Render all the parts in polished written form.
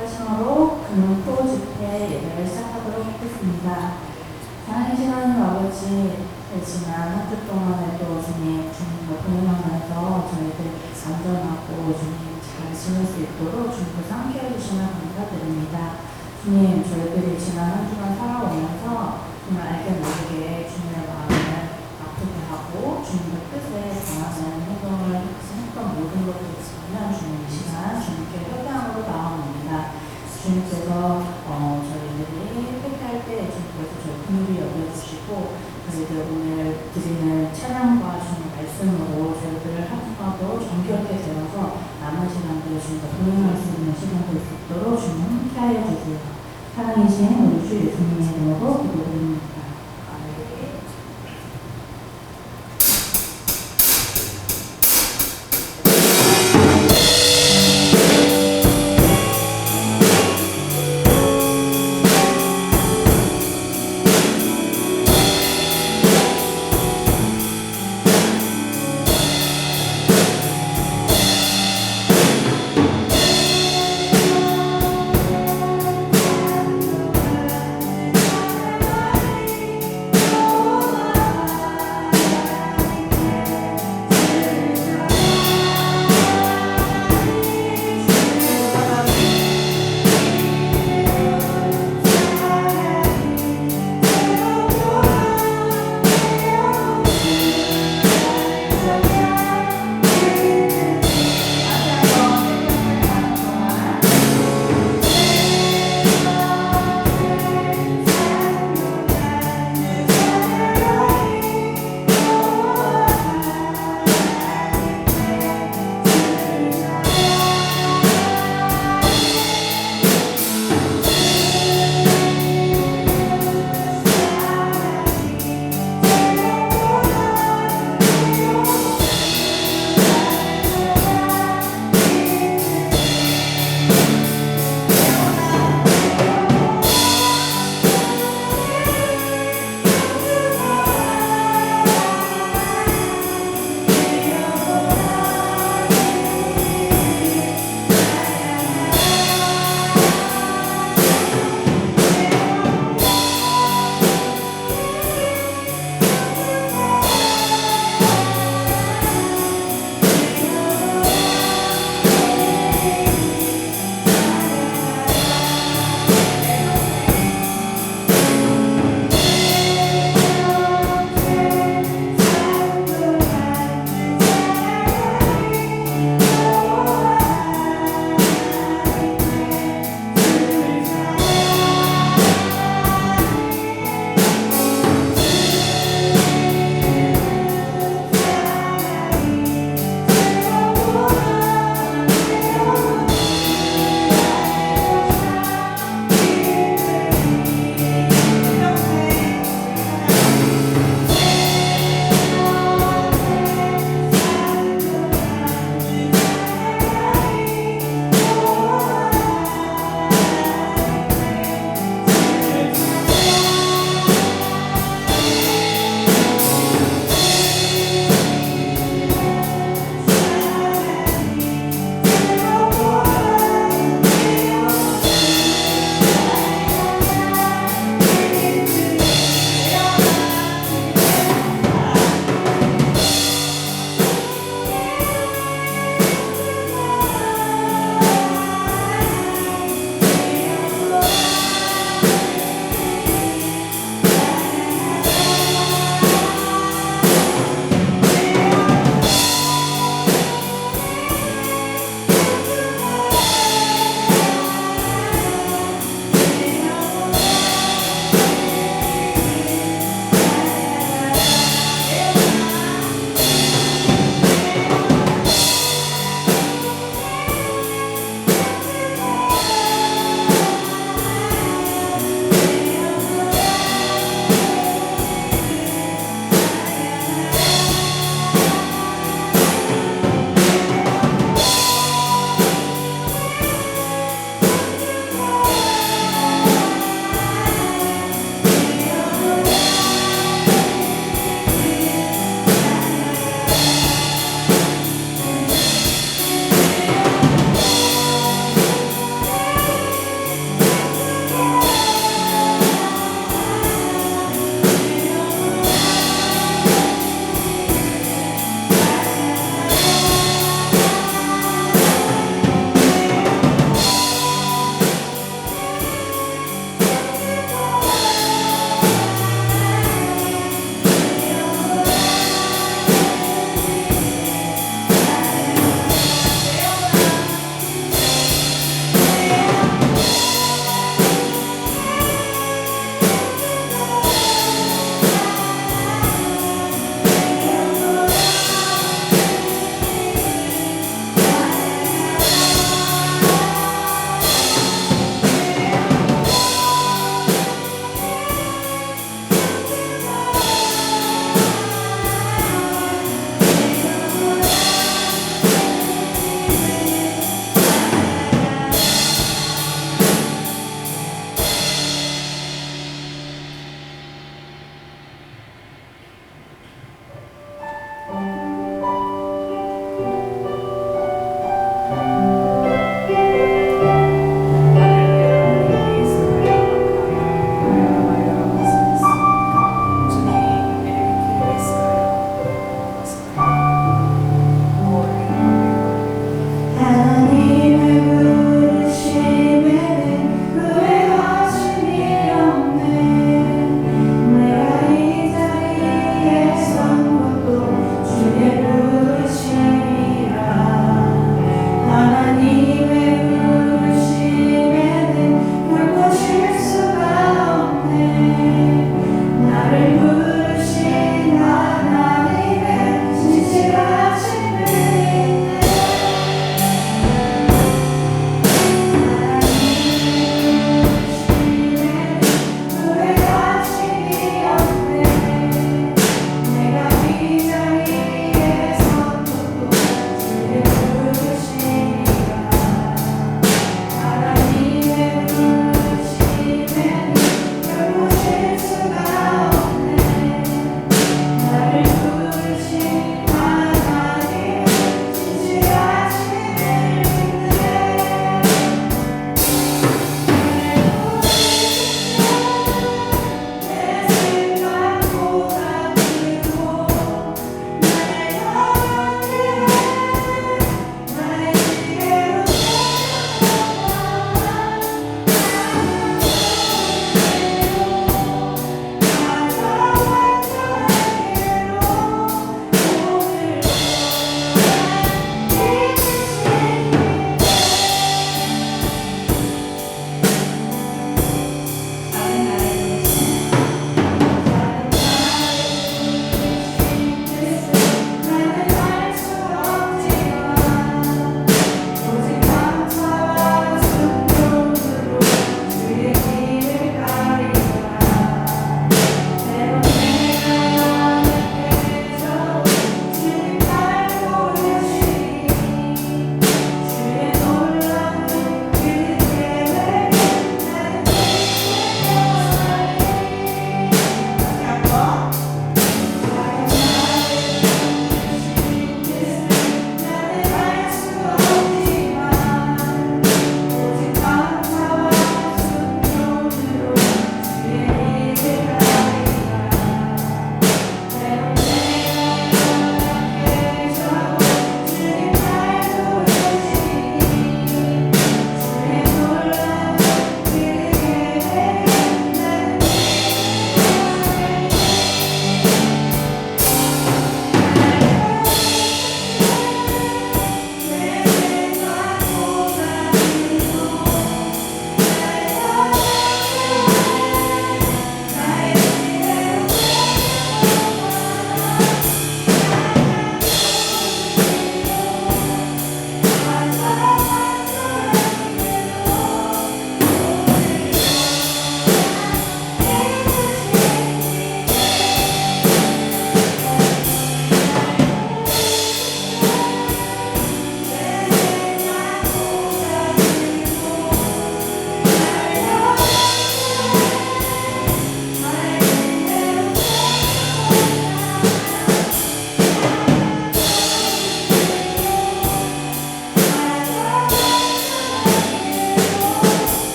기도신으로 금토 집회 예배를 시작하도록 하겠습니다. 하나님 하나님 아버지, 지난 한 주 동안에도 주님 주님과 동행하면서 저희들 안전하고 주님 잘 지낼 수 있도록 주님께서 함께해 주시면 감사드립니다. 주님, 저희들이 지난 한 주간 살아오면서 정말 알게 모르게 주님의 마음을 아프게 하고 주님의 뜻에 당하는 행동을 했던 모든 것들이 있으면 주님 이 시간 주님께 회개함으로 나옵니다. 주님께서 저희들이 회개할 때 주님께서 저희 긍휼히 여겨주시고 저희들 오늘 드리는 찬양과 주님 말씀으로 저희들을 하루하루 정결하게 되어서 남은 시간들을 주님과 동행할 수 있는 시간도 있도록 주님 함께하여 주세요. 사랑이신 우리 주 예수님의 이름으로 기도드립니다.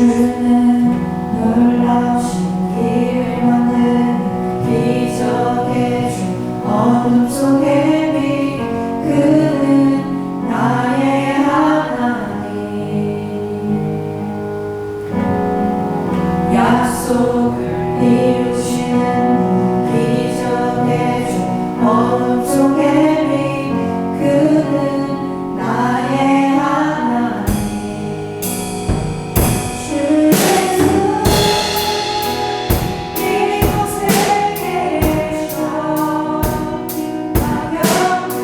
주는 놀라우신 길을 만드는 기적의 주 어둠 속의 빛 그는 나의 하나님 약속을 이루시는 기적의 주 어둠 속의 빛 그는 나의 하나님 주 예수 이곳에 계셔 막연히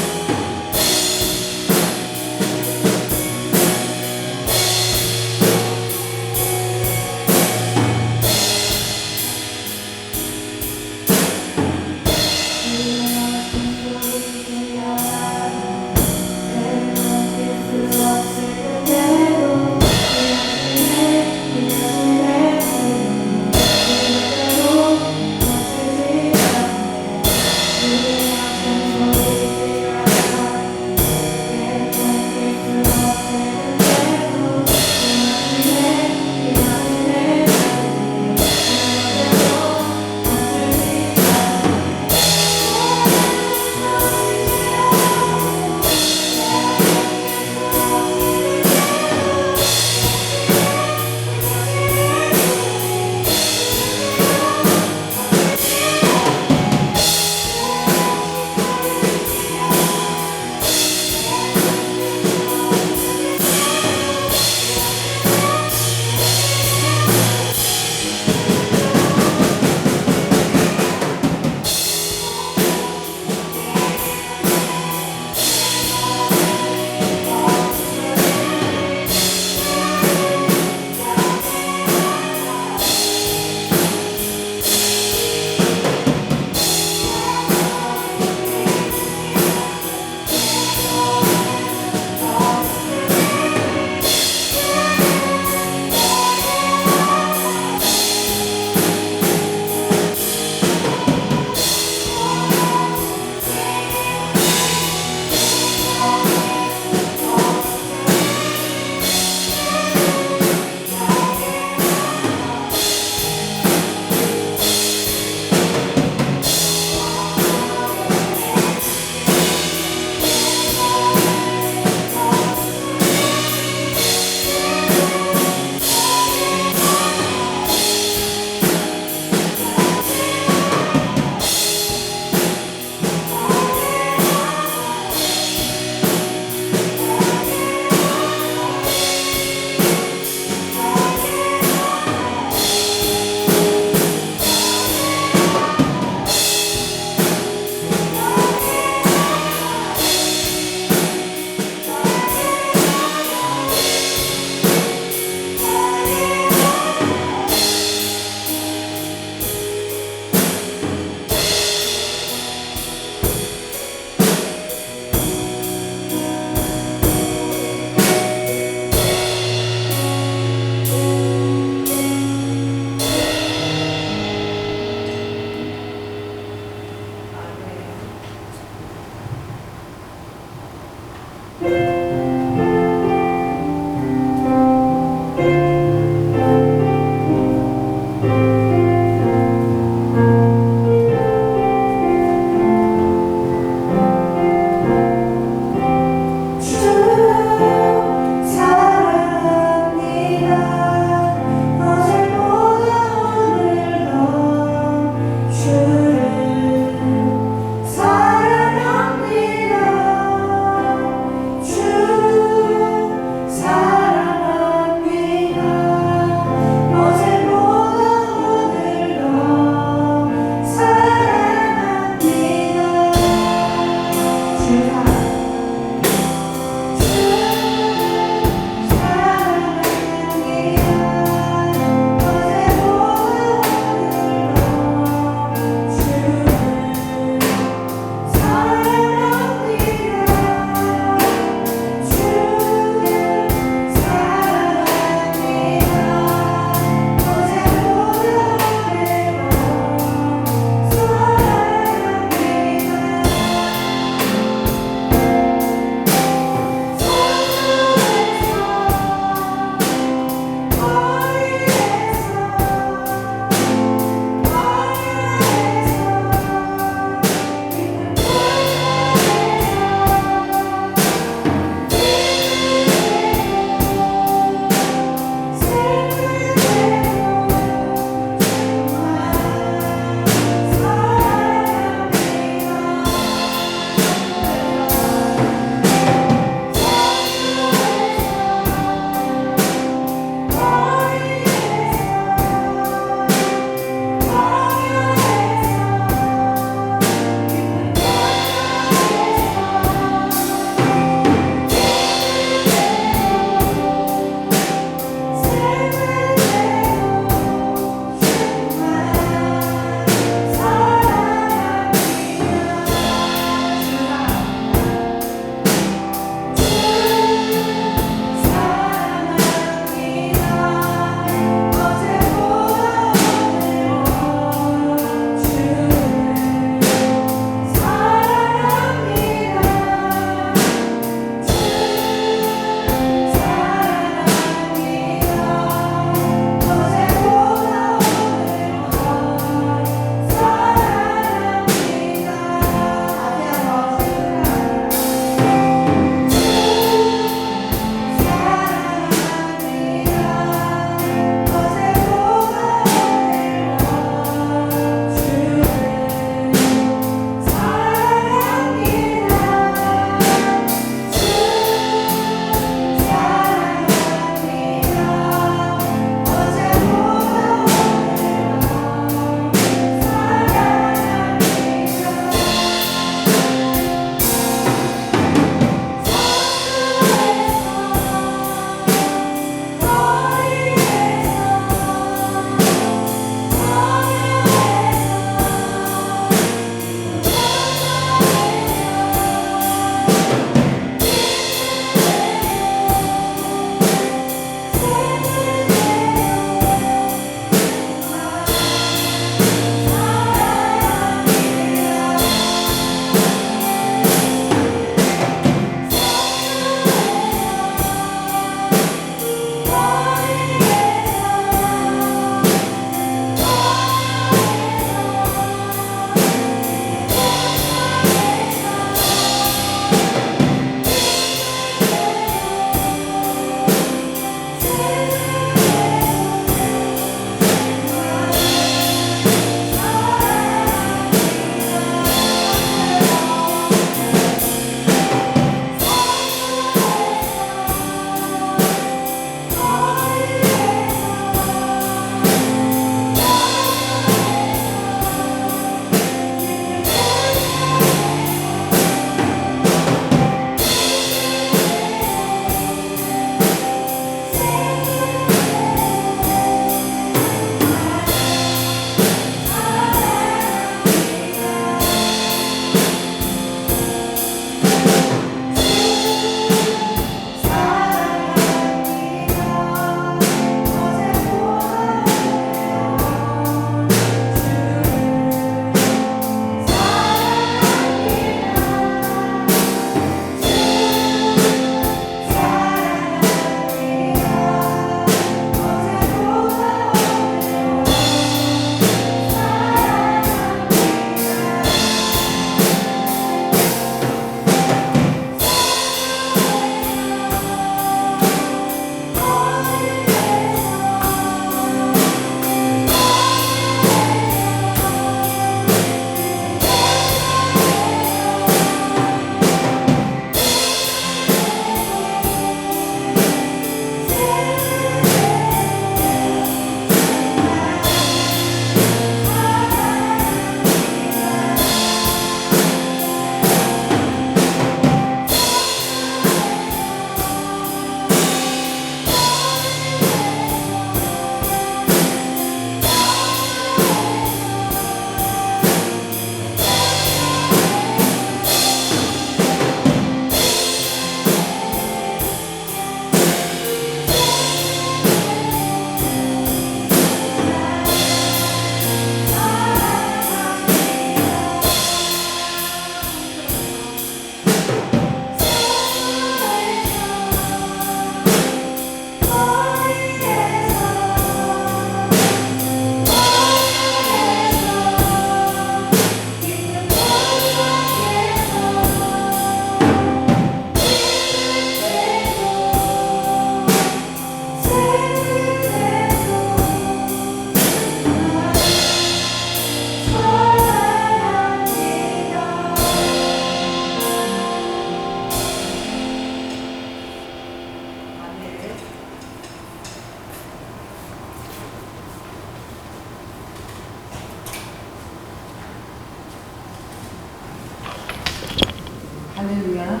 할렐루야.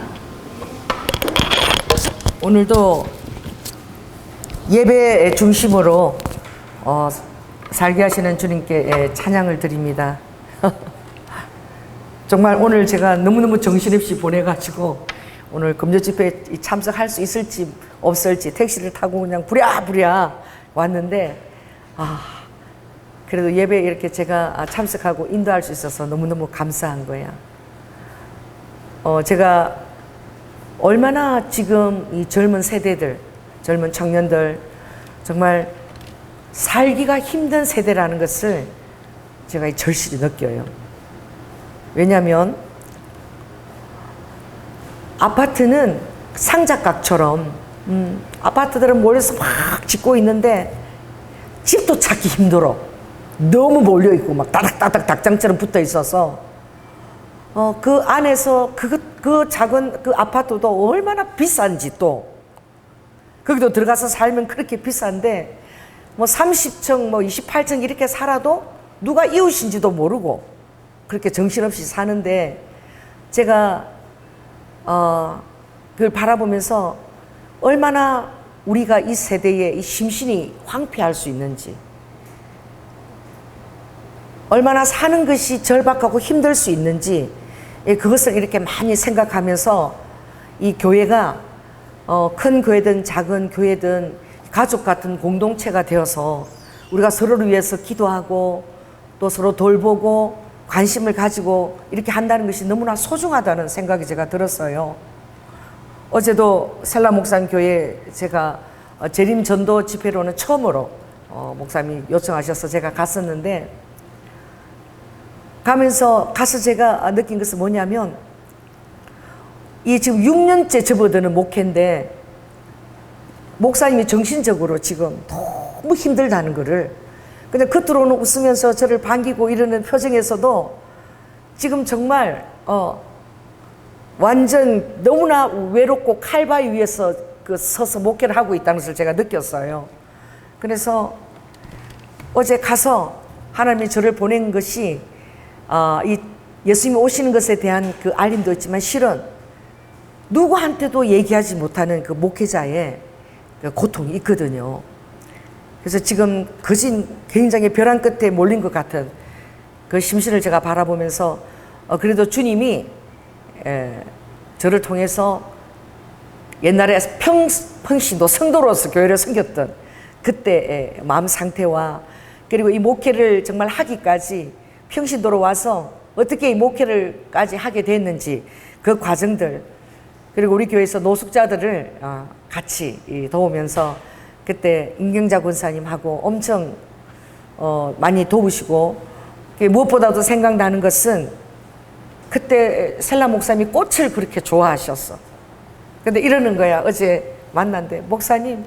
오늘도 예배의 중심으로 살게 하시는 주님께 찬양을 드립니다. 정말 오늘 제가 너무너무 정신없이 보내가지고 오늘 금요 집회에 참석할 수 있을지 없을지 택시를 타고 그냥 부랴부랴 왔는데 그래도 예배에 이렇게 제가 참석하고 인도할 수 있어서 너무너무 감사한 거야. 제가 얼마나 지금 이 젊은 세대들, 젊은 청년들 정말 살기가 힘든 세대라는 것을 제가 절실히 느껴요. 왜냐하면 아파트는 상작각처럼 아파트들은 몰려서 막 짓고 있는데 집도 찾기 힘들어. 너무 몰려있고 막 따닥따닥 닭장처럼 붙어 있어서 그 안에서 그 작은 그 아파트도 얼마나 비싼지 또 거기도 들어가서 살면 그렇게 비싼데 뭐 30층 뭐 28층 이렇게 살아도 누가 이웃인지도 모르고 그렇게 정신없이 사는데 제가 그걸 바라보면서 얼마나 우리가 이 세대에 이 심신이 황폐할 수 있는지, 얼마나 사는 것이 절박하고 힘들 수 있는지 그것을 이렇게 많이 생각하면서 이 교회가 큰 교회든 작은 교회든 가족 같은 공동체가 되어서 우리가 서로를 위해서 기도하고 또 서로 돌보고 관심을 가지고 이렇게 한다는 것이 너무나 소중하다는 생각이 제가 들었어요. 어제도 셀라 목사님 교회 제가 재림 전도 집회로는 처음으로 목사님이 요청하셔서 제가 갔었는데 가서 제가 느낀 것은 뭐냐면 이 지금 6년째 접어드는 목회인데 목사님이 정신적으로 지금 너무 힘들다는 거를 근데 겉으로는 웃으면서 저를 반기고 이러는 표정에서도 지금 정말 완전 너무나 외롭고 칼바위 위에서 서서 목회를 하고 있다는 것을 제가 느꼈어요. 그래서 어제 가서 하나님이 저를 보낸 것이 이 예수님이 오시는 것에 대한 그 알림도 있지만 실은 누구한테도 얘기하지 못하는 그 목회자의 그 고통이 있거든요. 그래서 지금 굉장히 벼랑 끝에 몰린 것 같은 그 심신을 제가 바라보면서 그래도 주님이 저를 통해서 옛날에 평신도 성도로서 교회를 섬겼던 그때의 마음 상태와 그리고 이 목회를 정말 하기까지 평신도로 와서 어떻게 이 목회를까지 하게 됐는지 그 과정들 그리고 우리 교회에서 노숙자들을 같이 도우면서 그때 임경자 권사님하고 엄청 많이 도우시고 무엇보다도 생각나는 것은 그때 셀라 목사님이 꽃을 그렇게 좋아하셨어. 근데 이러는 거야. 어제 만났는데 목사님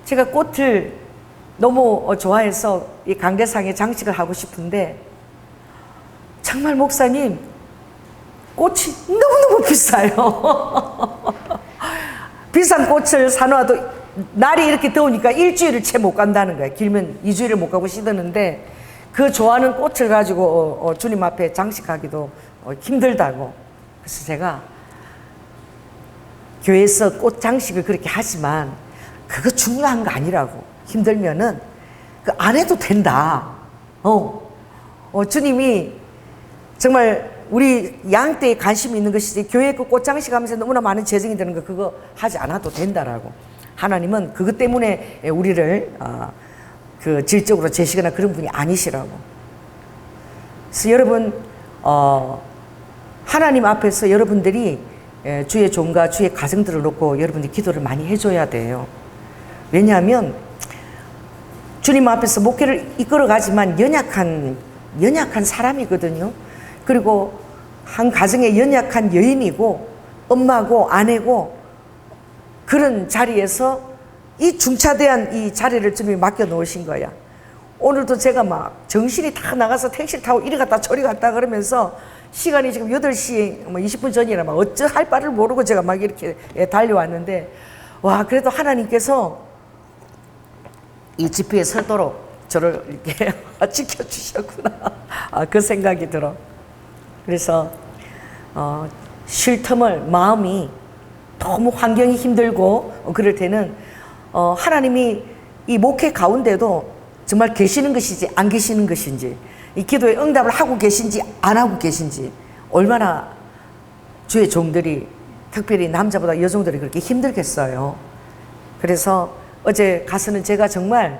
제가 꽃을 너무 좋아해서 이 강대상에 장식을 하고 싶은데 정말 목사님 꽃이 너무너무 비싸요. 비싼 꽃을 사놓아도 날이 이렇게 더우니까 일주일을 채 못 간다는 거야. 길면 2주일을 못 가고 시드는데 그 좋아하는 꽃을 가지고 주님 앞에 장식하기도 힘들다고. 그래서 제가 교회에서 꽃 장식을 그렇게 하지만 그거 중요한 거 아니라고. 힘들면은 그 안 해도 된다. 주님이 정말 우리 양떼에 관심이 있는 것이지 교회 그 꽃장식 하면서 너무나 많은 재정이 되는 거 그거 하지 않아도 된다라고. 하나님은 그것 때문에 우리를 그 질적으로 재시거나 그런 분이 아니시라고. 그래서 여러분 하나님 앞에서 여러분들이 주의 종과 주의 가정들을 놓고 여러분들이 기도를 많이 해줘야 돼요. 왜냐하면 주님 앞에서 목회를 이끌어가지만 연약한 사람이거든요. 그리고 한 가정의 연약한 여인이고 엄마고 아내고 그런 자리에서 이 중차대한 이 자리를 주님이 맡겨 놓으신 거야. 오늘도 제가 막 정신이 다 나가서 택시를 타고 이리 갔다 저리 갔다 그러면서 시간이 지금 8시 20분 전이라 막 어쩌 할 바를 모르고 제가 막 이렇게 달려왔는데 와 그래도 하나님께서 이 집회에 서도록 저를 이렇게 지켜주셨구나. 그 생각이 들어. 그래서 쉴 틈을 마음이 너무 환경이 힘들고 그럴 때는 하나님이 이 목회 가운데도 정말 계시는 것이지 안 계시는 것인지, 이 기도에 응답을 하고 계신지 안 하고 계신지, 얼마나 주의 종들이, 특별히 남자보다 여종들이 그렇게 힘들겠어요. 그래서 어제 가서는 제가 정말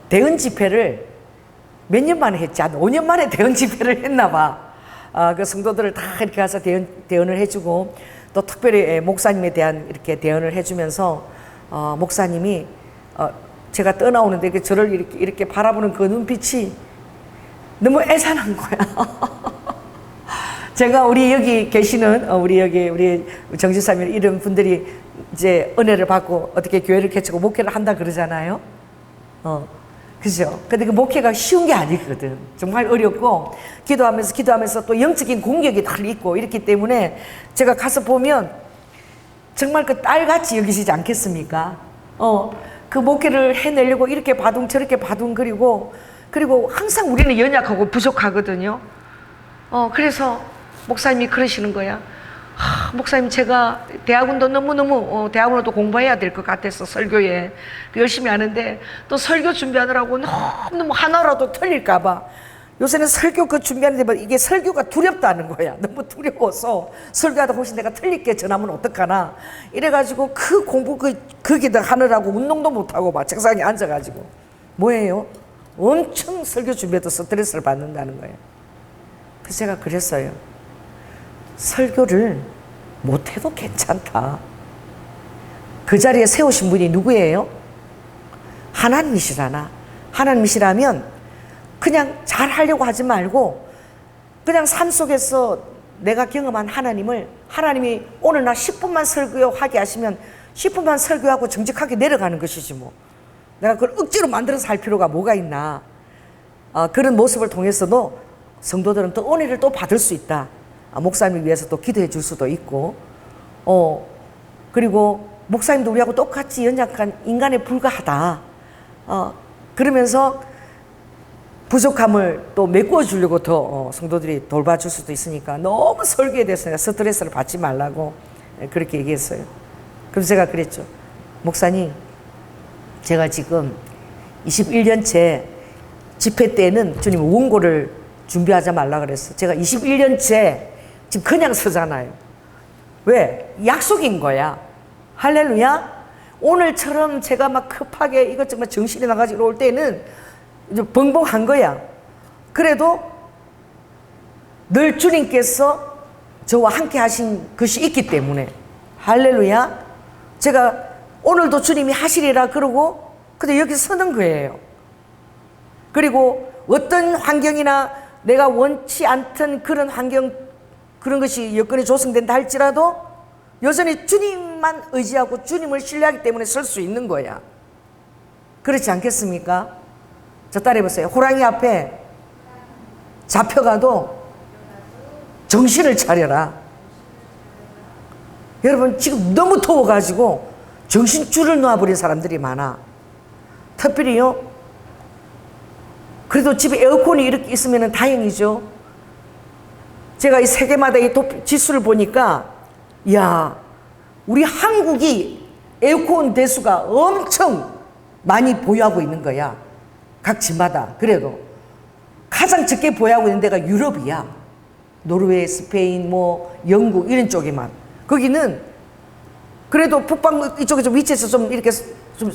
대언 집회를 몇 년 만에 했지, 한 5년 만에 대언 집회를 했나 봐. 그 성도들을 다 이렇게 가서 대언을 해주고, 또 특별히 목사님에 대한 이렇게 대언을 해주면서 목사님이 제가 떠나오는데 저를 이렇게 바라보는 그 눈빛이 너무 애잔한 거야. 제가 우리 여기 계시는 우리 정지사님 이런 분들이 이제 은혜를 받고 어떻게 교회를 개척하고 목회를 한다 그러잖아요. 그죠? 근데 그 목회가 쉬운 게 아니거든. 정말 어렵고, 기도하면서 또 영적인 공격이 다 있고 이렇기 때문에 제가 가서 보면 정말 그 딸같이 여기시지 않겠습니까? 그 목회를 해내려고 이렇게 바둥 저렇게 바둥거리고, 그리고 항상 우리는 연약하고 부족하거든요. 그래서 목사님이 그러시는 거야. 목사님, 제가 대학원도 너무너무 대학원도 공부해야 될 것 같아서 설교에 열심히 하는데, 또 설교 준비하느라고 너무 하나라도 틀릴까 봐 요새는 설교 그 준비하는데 이게 설교가 두렵다는 거야. 너무 두려워서 설교하다 혹시 내가 틀릴게 전하면 어떡하나 이래가지고 그 공부 거기다 하느라고 운동도 못하고 막 책상에 앉아가지고 뭐예요? 엄청 설교 준비해도 스트레스를 받는다는 거예요. 그래서 제가 그랬어요. 설교를 못해도 괜찮다. 그 자리에 세우신 분이 누구예요? 하나님이시라나. 하나님이시라면 그냥 잘 하려고 하지 말고 그냥 삶 속에서 내가 경험한 하나님이 오늘 나 10분만 설교하게 하시면 10분만 설교하고 정직하게 내려가는 것이지 뭐. 내가 그걸 억지로 만들어서 할 필요가 뭐가 있나. 그런 모습을 통해서도 성도들은 또 은혜를 또 받을 수 있다. 목사님을 위해서 또 기도해 줄 수도 있고, 그리고 목사님도 우리하고 똑같이 연약한 인간에 불과하다. 그러면서 부족함을 또 메꾸어 주려고 더 성도들이 돌봐줄 수도 있으니까 너무 설교에 대해서 내가 스트레스를 받지 말라고 그렇게 얘기했어요. 그래서 제가 그랬죠. 목사님, 제가 지금 21년째 집회 때는 주님 원고를 준비하지 말라 그랬어. 제가 21년째 지금 그냥 서잖아요. 왜? 약속인 거야. 할렐루야. 오늘처럼 제가 막 급하게 이것저것 정신이 나가지고 올 때는 이제 벙벙한 거야. 그래도 늘 주님께서 저와 함께 하신 것이 있기 때문에, 할렐루야. 제가 오늘도 주님이 하시리라 그러고 근데 여기 서는 거예요. 그리고 어떤 환경이나 내가 원치 않던 그런 환경, 그런 것이 여건이 조성된다 할지라도 여전히 주님만 의지하고 주님을 신뢰하기 때문에 설 수 있는 거야. 그렇지 않겠습니까? 저 따라해보세요. 호랑이 앞에 잡혀가도 정신을 차려라. 여러분, 지금 너무 더워가지고 정신줄을 놓아버린 사람들이 많아. 특별히요, 그래도 집에 에어컨이 이렇게 있으면 다행이죠. 제가 이 세계마다 이 지수를 보니까, 야, 우리 한국이 에어컨 대수가 엄청 많이 보유하고 있는 거야. 각 지마다. 그래도 가장 적게 보유하고 있는 데가 유럽이야. 노르웨이, 스페인, 뭐 영국 이런 쪽에만. 거기는 그래도 북방 이쪽에 좀 위치해서 좀 이렇게 좀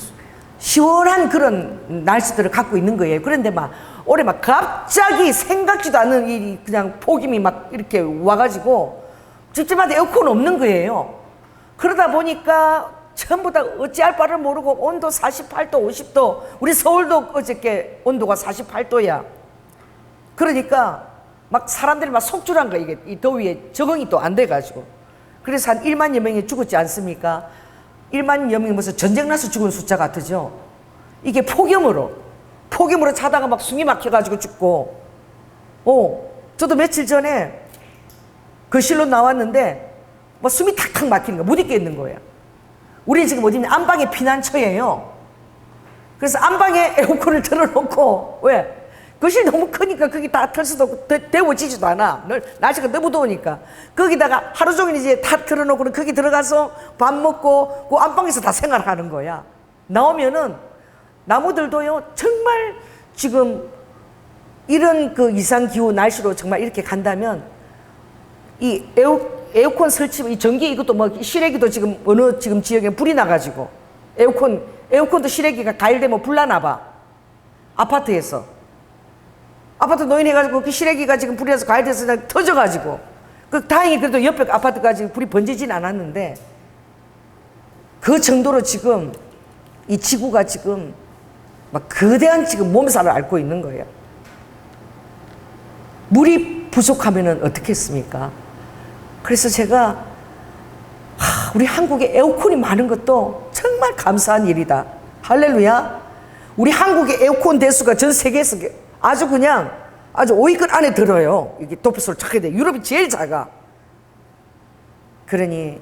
시원한 그런 날씨들을 갖고 있는 거예요. 그런데 막 올해 막 갑자기 생각지도 않은 이 그냥 폭염이 막 이렇게 와가지고 집집마다 에어컨 없는 거예요. 그러다 보니까 전부 다 어찌할 바를 모르고 온도 48도, 50도, 우리 서울도 어저께 온도가 48도야. 그러니까 막 사람들이 막 속출한 거야. 이게 이 더위에 적응이 또 안 돼가지고. 그래서 한 1만여 명이 죽었지 않습니까? 1만여 명이 무슨 전쟁 나서 죽은 숫자 같으죠? 이게 폭염으로 자다가 막 숨이 막혀가지고 죽고. 저도 며칠 전에 거실로 나왔는데 뭐 숨이 탁탁 막히는 거야. 못 있겠는 거야. 우리 지금 어디냐? 안방에 피난처예요. 그래서 안방에 에어컨을 틀어놓고, 왜? 거실이 너무 크니까 거기 다 틀 수도 없고 데워지지도 않아. 날씨가 너무 더우니까. 거기다가 하루 종일 이제 다 틀어놓고는 거기 들어가서 밥 먹고 그 안방에서 다 생활하는 거야. 나오면은 나무들도요 정말 지금 이런 그 이상기후 날씨로 정말 이렇게 간다면 이 에어컨 설치, 이 전기 이것도 뭐 실외기도 지금 어느 지금 지역에 불이 나가지고 에어컨도 실외기가 가열되면 불나나 봐. 아파트에서. 아파트 노인해가지고 그 실외기가 지금 불이 나서 가열돼서 그냥 터져가지고. 그 다행히 그래도 옆에 아파트까지 불이 번지진 않았는데 그 정도로 지금 이 지구가 지금 막 거대한 지금 몸살을 앓고 있는 거예요. 물이 부족하면은 어떻게 했습니까? 그래서 제가 우리 한국에 에어컨이 많은 것도 정말 감사한 일이다. 할렐루야. 우리 한국의 에어컨 대수가 전 세계에서 아주 그냥 아주 5위권 안에 들어요. 이게 도표수를 찾게 돼. 유럽이 제일 작아. 그러니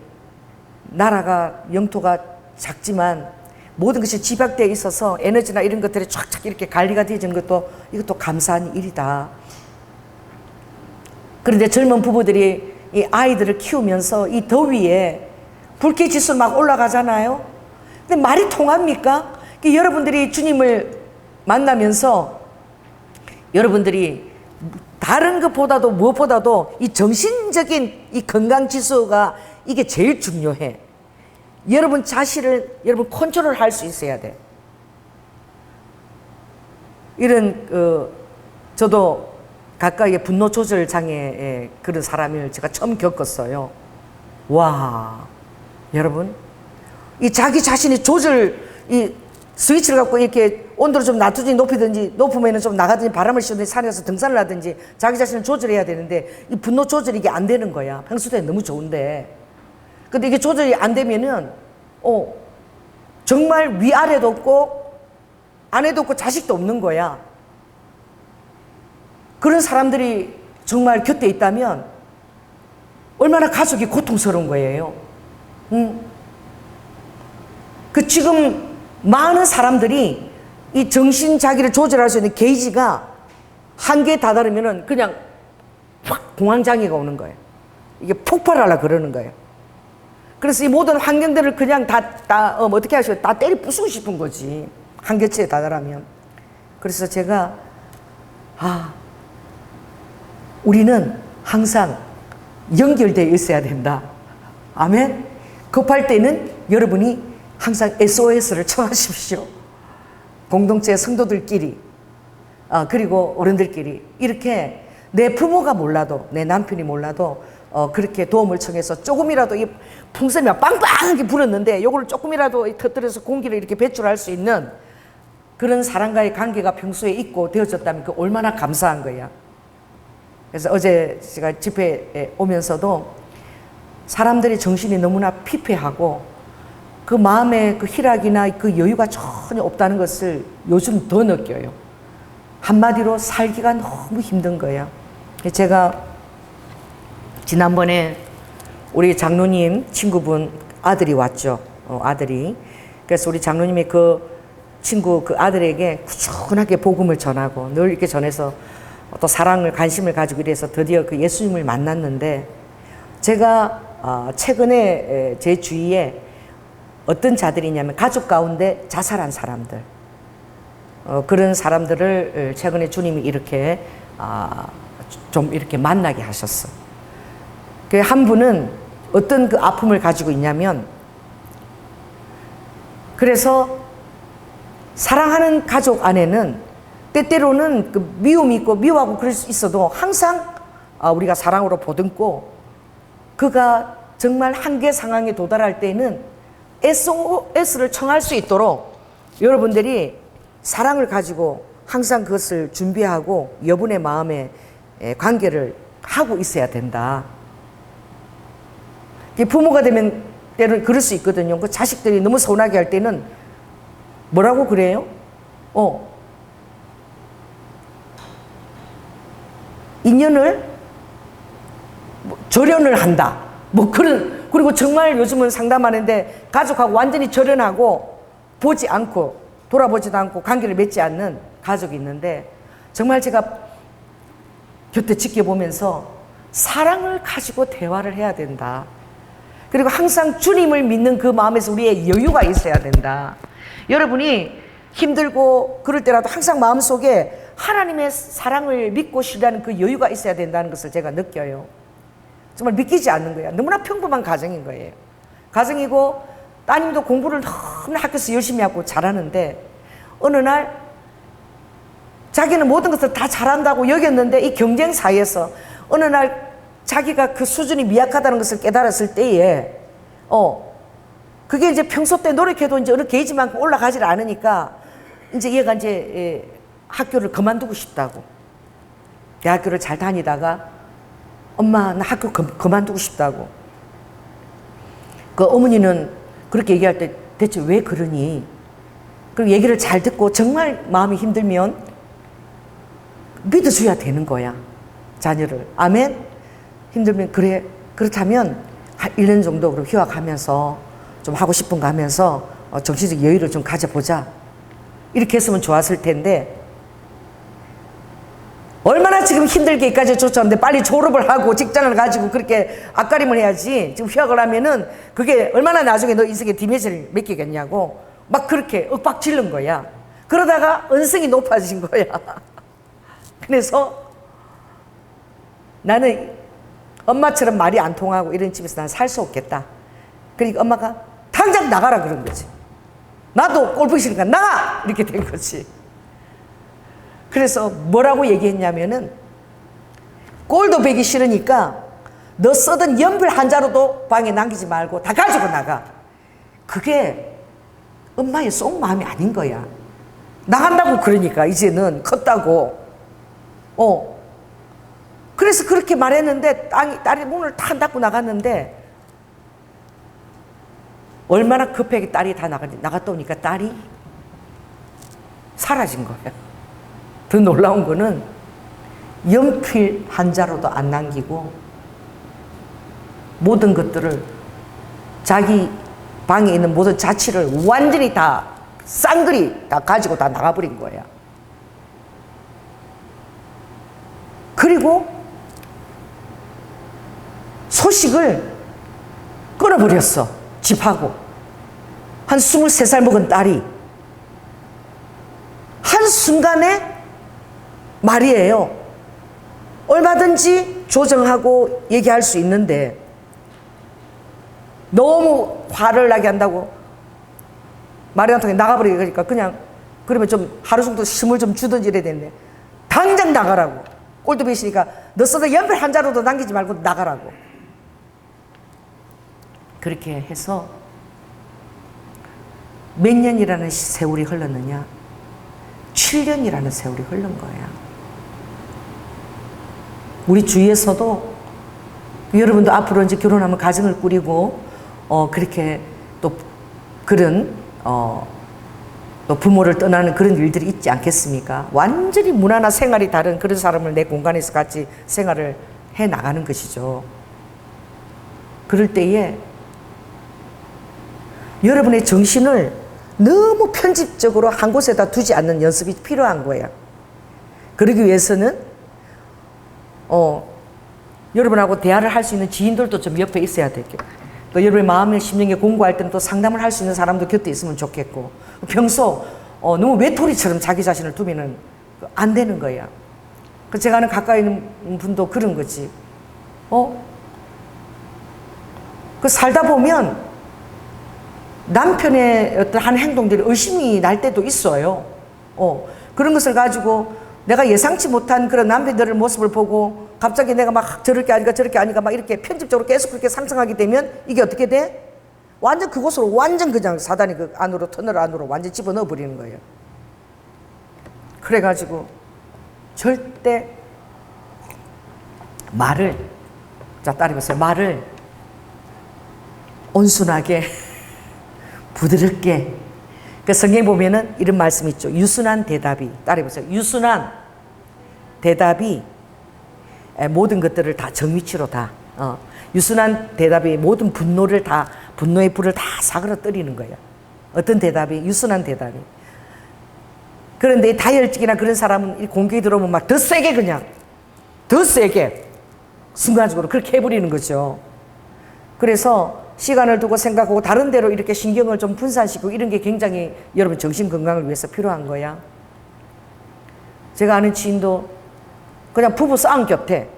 나라가 영토가 작지만 모든 것이 집약되어 있어서 에너지나 이런 것들이 쫙쫙 이렇게 관리가 되어진 것도 이것도 감사한 일이다. 그런데 젊은 부부들이 이 아이들을 키우면서 이 더위에 불쾌 지수 막 올라가잖아요. 근데 말이 통합니까? 여러분들이 주님을 만나면서 여러분들이 다른 것보다도 무엇보다도 이 정신적인 이 건강 지수가 이게 제일 중요해. 여러분 자신을 여러분 컨트롤 할 수 있어야 돼. 이런 저도 가까이에 분노 조절 장애의 그런 사람을 제가 처음 겪었어요. 와, 여러분, 이 자기 자신이 이 스위치를 갖고 이렇게 온도를 좀 놔두든지 높이든지 높으면은 좀 나가든지 바람을 쐬든지 산에 가서 등산을 하든지 자기 자신을 조절해야 되는데 이 분노 조절이 이게 안 되는 거야. 평소에 너무 좋은데. 근데 이게 조절이 안 되면은 정말 위아래도 없고 아내도 없고 자식도 없는 거야. 그런 사람들이 정말 곁에 있다면 얼마나 가족이 고통스러운 거예요. 그 지금 많은 사람들이 이 정신 자기를 조절할 수 있는 게이지가 한계에 다다르면은 그냥 확 공황장애가 오는 거예요. 이게 폭발하려 그러는 거예요. 그래서 이 모든 환경들을 그냥 어떻게 하시고 다 때려 부수고 싶은 거지. 한계치에 다다르면. 그래서 제가 우리는 항상 연결되어 있어야 된다. 아멘. 급할 때는 여러분이 항상 SOS를 청하십시오. 공동체 성도들끼리 그리고 어른들끼리 이렇게 내 부모가 몰라도 내 남편이 몰라도 그렇게 도움을 청해서 조금이라도 이 풍선이 빵빵하게 불었는데 요걸 조금이라도 터뜨려서 공기를 이렇게 배출할 수 있는 그런 사람과의 관계가 평소에 있고 되어졌다면 그 얼마나 감사한 거야. 그래서 어제 제가 집회에 오면서도 사람들이 정신이 너무나 피폐하고 그 마음에 그 희락이나 그 여유가 전혀 없다는 것을 요즘 더 느껴요. 한마디로 살기가 너무 힘든 거야. 제가 지난번에 우리 장로님 친구분 아들이 왔죠. 아들이. 그래서 우리 장로님의 그 친구 그 아들에게 꾸준하게 복음을 전하고 늘 이렇게 전해서 또 사랑을 관심을 가지고 이래서 드디어 그 예수님을 만났는데 제가 최근에 제 주위에 어떤 자들이냐면 가족 가운데 자살한 사람들 그런 사람들을 최근에 주님이 이렇게 좀 이렇게 만나게 하셨어. 그 한 분은 어떤 그 아픔을 가지고 있냐면 그래서 사랑하는 가족 안에는 때때로는 그 미움이 있고 미워하고 그럴 수 있어도 항상 우리가 사랑으로 보듬고 그가 정말 한계 상황에 도달할 때는 SOS를 청할 수 있도록 여러분들이 사랑을 가지고 항상 그것을 준비하고 여분의 마음에 관계를 하고 있어야 된다. 부모가 되면 때는 그럴 수 있거든요. 그 자식들이 너무 서운하게 할 때는 뭐라고 그래요? 인연을 절연을 한다. 그리고 정말 요즘은 상담하는데 가족하고 완전히 절연하고 보지 않고 돌아보지도 않고 관계를 맺지 않는 가족이 있는데 정말 제가 곁에 지켜보면서 사랑을 가지고 대화를 해야 된다. 그리고 항상 주님을 믿는 그 마음에서 우리의 여유가 있어야 된다. 여러분이 힘들고 그럴 때라도 항상 마음속에 하나님의 사랑을 믿고 신뢰하는 그 여유가 있어야 된다는 것을 제가 느껴요. 정말 믿기지 않는 거야. 너무나 평범한 가정인 거예요. 가정이고 따님도 공부를 너무나 학교에서 열심히 하고 잘하는데 어느 날 자기는 모든 것을 다 잘한다고 여겼는데 이 경쟁 사이에서 어느 날 자기가 그 수준이 미약하다는 것을 깨달았을 때에 그게 이제 평소 때 노력해도 이제 어느 게이지만큼 올라가질 않으니까 이제 얘가 이제 학교를 그만두고 싶다고. 대학교를 잘 다니다가 엄마 나 학교 그만두고 싶다고. 그 어머니는 그렇게 얘기할 때 대체 왜 그러니? 그리고 얘기를 잘 듣고 정말 마음이 힘들면 믿어줘야 되는 거야. 자녀를. 아멘? 힘들면 그래. 그렇다면 한 1년 정도 그럼 휴학하면서 좀 하고 싶은 거 하면서 정신적 여유를 좀 가져보자. 이렇게 했으면 좋았을 텐데 얼마나 지금 힘들게까지 쫓아오는데 빨리 졸업을 하고 직장을 가지고 그렇게 앞가림을 해야지. 지금 휴학을 하면은 그게 얼마나 나중에 너 인생의 디메시를 맡기겠냐고 막 그렇게 윽박 지른 거야. 그러다가 언성이 높아진 거야. 그래서 나는 엄마처럼 말이 안 통하고 이런 집에서 난 살 수 없겠다. 그러니까 엄마가 당장 나가라 그런 거지. 나도 꼴 보기 싫으니까 나가! 이렇게 된 거지. 그래서 뭐라고 얘기했냐면은 꼴도 보기 싫으니까 너 쓰던 연필 한 자루도 방에 남기지 말고 다 가지고 나가. 그게 엄마의 속마음이 아닌 거야. 나간다고 그러니까 이제는 컸다고. 그래서 그렇게 말했는데 딸이 문을 탁 닫고 나갔는데 얼마나 급하게 딸이 다 나갔다 오니까 딸이 사라진 거야. 더 놀라운 거는 연필 한 자루도 안 남기고 모든 것들을 자기 방에 있는 모든 자취를 완전히 다 쌍그리 다 가지고 다 나가버린 거야. 그리고 소식을 끊어버렸어. 집하고. 한 23살 먹은 딸이 한순간에 말이에요. 얼마든지 조정하고 얘기할 수 있는데 너무 화를 나게 한다고 말이 안 통해 나가버리게 그러니까 그냥 그러면 좀 하루 정도 힘을 좀 주든지 이래야 되는데 당장 나가라고. 꼴도 보이시니까 너 써도 연필 한 자루도 남기지 말고 나가라고. 그렇게 해서 몇 년이라는 세월이 흘렀느냐? 7년이라는 세월이 흐른 거야. 우리 주위에서도 여러분도 앞으로 이제 결혼하면 가정을 꾸리고 그렇게 또 그런 또 부모를 떠나는 그런 일들이 있지 않겠습니까? 완전히 문화나 생활이 다른 그런 사람을 내 공간에서 같이 생활을 해 나가는 것이죠. 그럴 때에 여러분의 정신을 너무 편집적으로 한 곳에다 두지 않는 연습이 필요한 거예요. 그러기 위해서는 여러분하고 대화를 할 수 있는 지인들도 좀 옆에 있어야 되겠고, 또 여러분의 마음의 심령에 공부할 때는 또 상담을 할 수 있는 사람도 곁에 있으면 좋겠고, 평소 너무 외톨이처럼 자기 자신을 두면은 안 되는 거야. 그 제가 아는 가까이 있는 분도 그런 거지. 그 살다 보면 남편의 어떤 한 행동들이 의심이 날 때도 있어요. 그런 것을 가지고 내가 예상치 못한 그런 남편들의 모습을 보고 갑자기 내가 막 저렇게 하니까 저렇게 하니까 막 이렇게 편집적으로 계속 그렇게 상상하게 되면 이게 어떻게 돼? 완전 그곳으로 완전 그냥 사단이 그 안으로 터널 안으로 완전 집어넣어 버리는 거예요. 그래가지고 절대 말을, 자 따라해보세요. 말을 온순하게 부드럽게. 그 성경에 보면은 이런 말씀이 있죠. 유순한 대답이, 따라해보세요. 유순한 대답이 모든 것들을 다 정위치로 다 유순한 대답이 모든 분노를 다, 분노의 불을 다 사그러뜨리는 거예요. 어떤 대답이? 유순한 대답이 그런데 다혈질이나 그런 사람은 이 공격이 들어오면 막 더 세게 그냥 더 세게 순간적으로 그렇게 해버리는 거죠. 그래서 시간을 두고 생각하고 다른 데로 이렇게 신경을 좀 분산시키고 이런 게 굉장히 여러분 정신 건강을 위해서 필요한 거야. 제가 아는 지인도 그냥 부부 싸움 곁에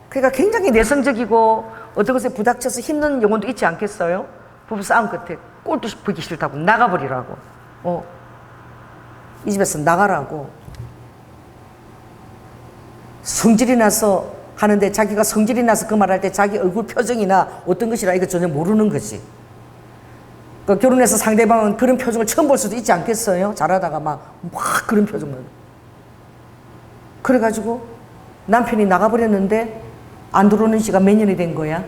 그러니까 굉장히 내성적이고 어떤 것에 부닥쳐서 힘든 영혼도 있지 않겠어요? 부부 싸움 끝에 꼴도 보기 싫다고 나가버리라고. 이 집에서 나가라고. 성질이 나서 하는데 자기가 성질이 나서 그 말할 때 자기 얼굴 표정이나 어떤 것이라 이거 전혀 모르는 거지. 그러니까 결혼해서 상대방은 그런 표정을 처음 볼 수도 있지 않겠어요? 잘하다가 막 그런 표정을. 그래가지고 남편이 나가버렸는데 안 들어오는 지가 몇 년이 된 거야?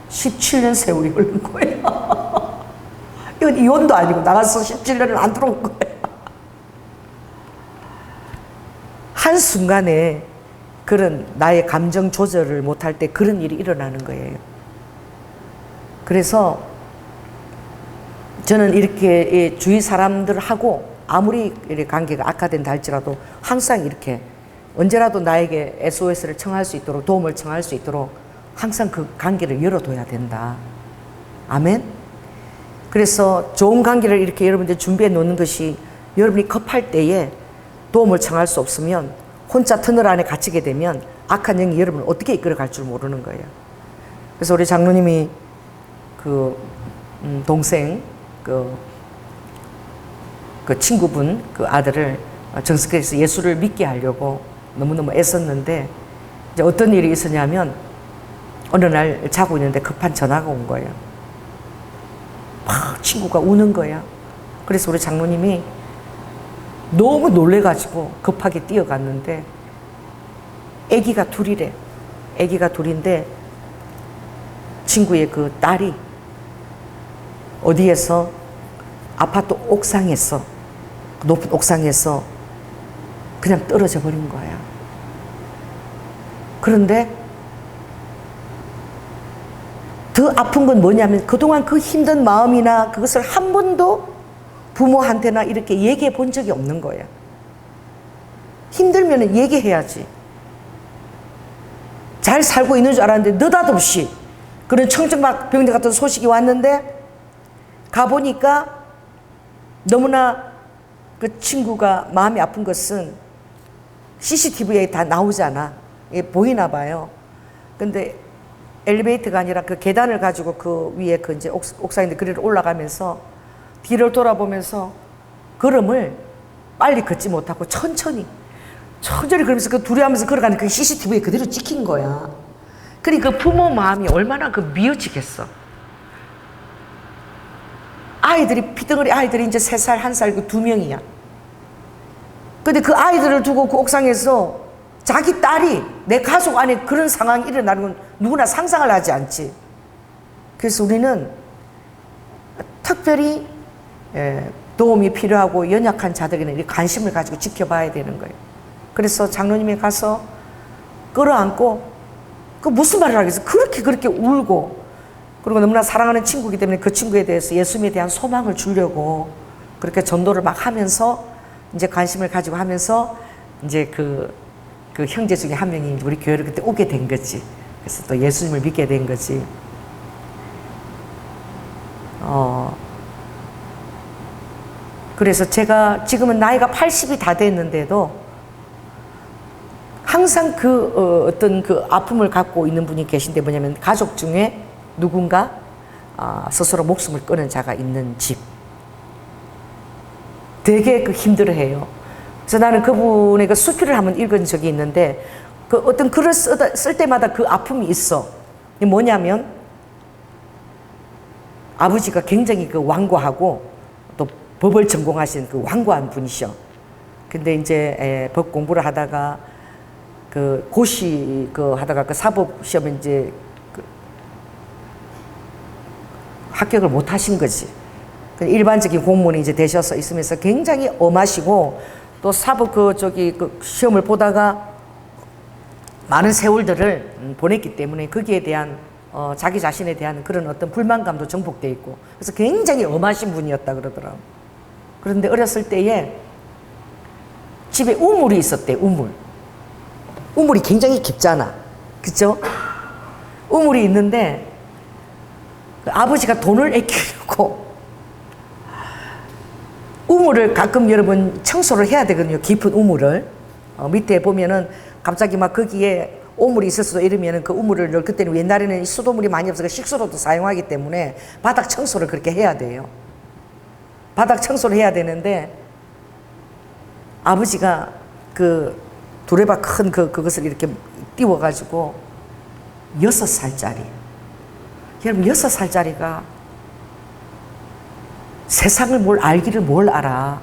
17년 세월이 흐른 거야. 이건 이혼도 아니고 나가서 17년을 안 들어온 거야. 한순간에 그런 나의 감정 조절을 못할 때 그런 일이 일어나는 거예요. 그래서 저는 이렇게 주위 사람들하고 아무리 관계가 악화된다 할지라도 항상 이렇게 언제라도 나에게 SOS를 청할 수 있도록 도움을 청할 수 있도록 항상 그 관계를 열어둬야 된다. 아멘? 그래서 좋은 관계를 이렇게 여러분들 준비해 놓는 것이 여러분이 급할 때에 도움을 청할 수 없으면 혼자 터널 안에 갇히게 되면 악한 영이 여러분을 어떻게 이끌어갈 줄 모르는 거예요. 그래서 우리 장로님이 동생 그 친구분 그 아들을 정숙해서 예수를 믿게 하려고 너무너무 애썼는데 이제 어떤 일이 있었냐면 어느 날 자고 있는데 급한 전화가 온 거예요. 막 친구가 우는 거야. 그래서 우리 장로님이 너무 놀래가지고 급하게 뛰어갔는데 아기가 둘이래. 아기가 둘인데 친구의 그 딸이 어디에서 아파트 옥상에서 높은 옥상에서 그냥 떨어져 버린 거야. 그런데 더 아픈 건 뭐냐면 그동안 그 힘든 마음이나 그것을 한 번도 부모한테나 이렇게 얘기해 본 적이 없는 거야. 힘들면 얘기해야지. 잘 살고 있는 줄 알았는데 느닷없이 그런 청정병자 같은 소식이 왔는데 가보니까 너무나 그 친구가 마음이 아픈 것은 CCTV에 다 나오잖아. 이게 보이나 봐요. 근데 엘리베이터가 아니라 그 계단을 가지고 그 위에 그 이제 옥상인데 그리로 올라가면서 뒤를 돌아보면서 걸음을 빨리 걷지 못하고 천천히 그러면서 그 둘이 하면서 걸어가는 그 CCTV에 그대로 찍힌 거야. 그러니까 그 부모 마음이 얼마나 그 미어지겠어. 아이들이 피덩어리 아이들이 이제 3살, 1살 그 2명이야. 근데 그 아이들을 두고 그 옥상에서 자기 딸이 내 가족 안에 그런 상황이 일어나는 건 누구나 상상을 하지 않지. 그래서 우리는 특별히 도움이 필요하고 연약한 자들에게는 관심을 가지고 지켜봐야 되는 거예요. 그래서 장로님이 가서 끌어안고 그 무슨 말을 하겠어. 그렇게 울고 그리고 너무나 사랑하는 친구이기 때문에 그 친구에 대해서 예수님에 대한 소망을 주려고 그렇게 전도를 막 하면서 이제 관심을 가지고 하면서 이제 그 형제 중에 한 명이 우리 교회를 그때 오게 된 거지. 그래서 또 예수님을 믿게 된 거지. 그래서 제가 지금은 나이가 80이 다 됐는데도 항상 어떤 그 아픔을 갖고 있는 분이 계신데 뭐냐면 가족 중에 누군가 스스로 목숨을 끊은 자가 있는 집. 되게 힘들어해요. 그래서 나는 그분의 그 수필을 한번 읽은 적이 있는데 그 어떤 글을 쓸 때마다 그 아픔이 있어. 이게 뭐냐면 아버지가 굉장히 그 완고하고 또 법을 전공하신 그 완고한 분이셔. 근데 이제 법 공부를 하다가 그 고시 하다가 그 사법 시험에 이제 합격을 못 하신 거지. 일반적인 공무원이 이제 되셔서 있으면서 굉장히 엄하시고 또 사법 시험을 보다가 많은 세월들을 보냈기 때문에 거기에 대한 자기 자신에 대한 그런 어떤 불만감도 정복돼 있고 그래서 굉장히 엄하신 분이었다 그러더라고. 그런데 어렸을 때에 집에 우물이 있었대, 우물. 우물이 굉장히 깊잖아. 그쵸? 우물이 있는데 그 아버지가 돈을 아끼려고 우물을 가끔 여러분 청소를 해야 되거든요. 깊은 우물을. 밑에 보면은 갑자기 막 거기에 오물이 있을 수도 이러면은 그 우물을 그때는 옛날에는 수돗물이 많이 없어서 식수로도 사용하기 때문에 바닥 청소를 그렇게 해야 돼요. 바닥 청소를 해야 되는데 아버지가 그 두레바 큰 그것을 이렇게 띄워가지고 6살짜리. 여러분 6살짜리가 세상을 뭘 알기를 뭘 알아.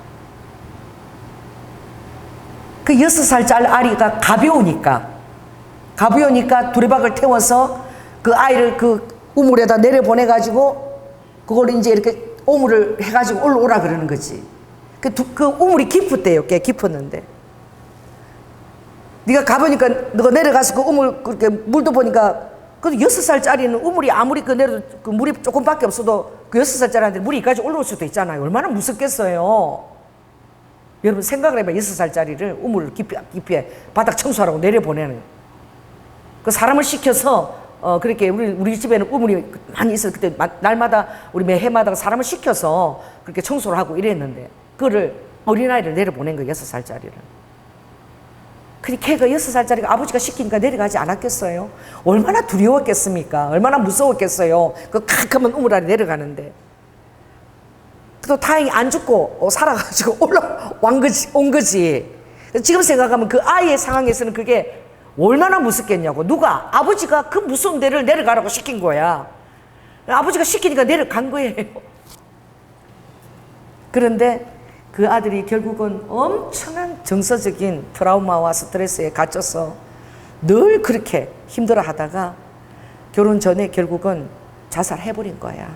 그 6살짜리 아이가 가벼우니까 두레박을 태워서 그 아이를 그 우물에다 내려보내가지고 그걸 이제 이렇게 오물을 해가지고 올라오라 그러는 거지. 그 우물이 깊었대요. 꽤 깊었는데. 네가 가보니까 너가 내려가서 그 우물 그렇게 물도 보니까 그 6살짜리는 우물이 아무리 그 내려도 그 물이 조금밖에 없어도 그 6살짜리한테 물이 여기까지 올라올 수도 있잖아요. 얼마나 무섭겠어요. 여러분 생각을 해봐. 6살짜리를 우물 깊이 바닥 청소하라고 내려보내는. 그 사람을 시켜서 그렇게 우리 집에는 우물이 많이 있어요. 그때 날마다 우리 매해마다 사람을 시켜서 그렇게 청소를 하고 이랬는데 그거를 어린아이를 내려보낸 거예요. 6살짜리를. 그러니까 걔가 6살짜리가 아버지가 시키니까 내려가지 않았겠어요? 얼마나 두려웠겠습니까? 얼마나 무서웠겠어요? 그 캄캄한 우물 아래 내려가는데. 또 다행히 안 죽고 살아가지고 온 거지. 지금 생각하면 그 아이의 상황에서는 그게 얼마나 무섭겠냐고. 누가? 아버지가 그 무서운 데를 내려가라고 시킨 거야. 아버지가 시키니까 내려간 거예요. 그런데 그 아들이 결국은 엄청난 정서적인 트라우마와 스트레스에 갇혀서 늘 그렇게 힘들어 하다가 결혼 전에 결국은 자살해버린 거야.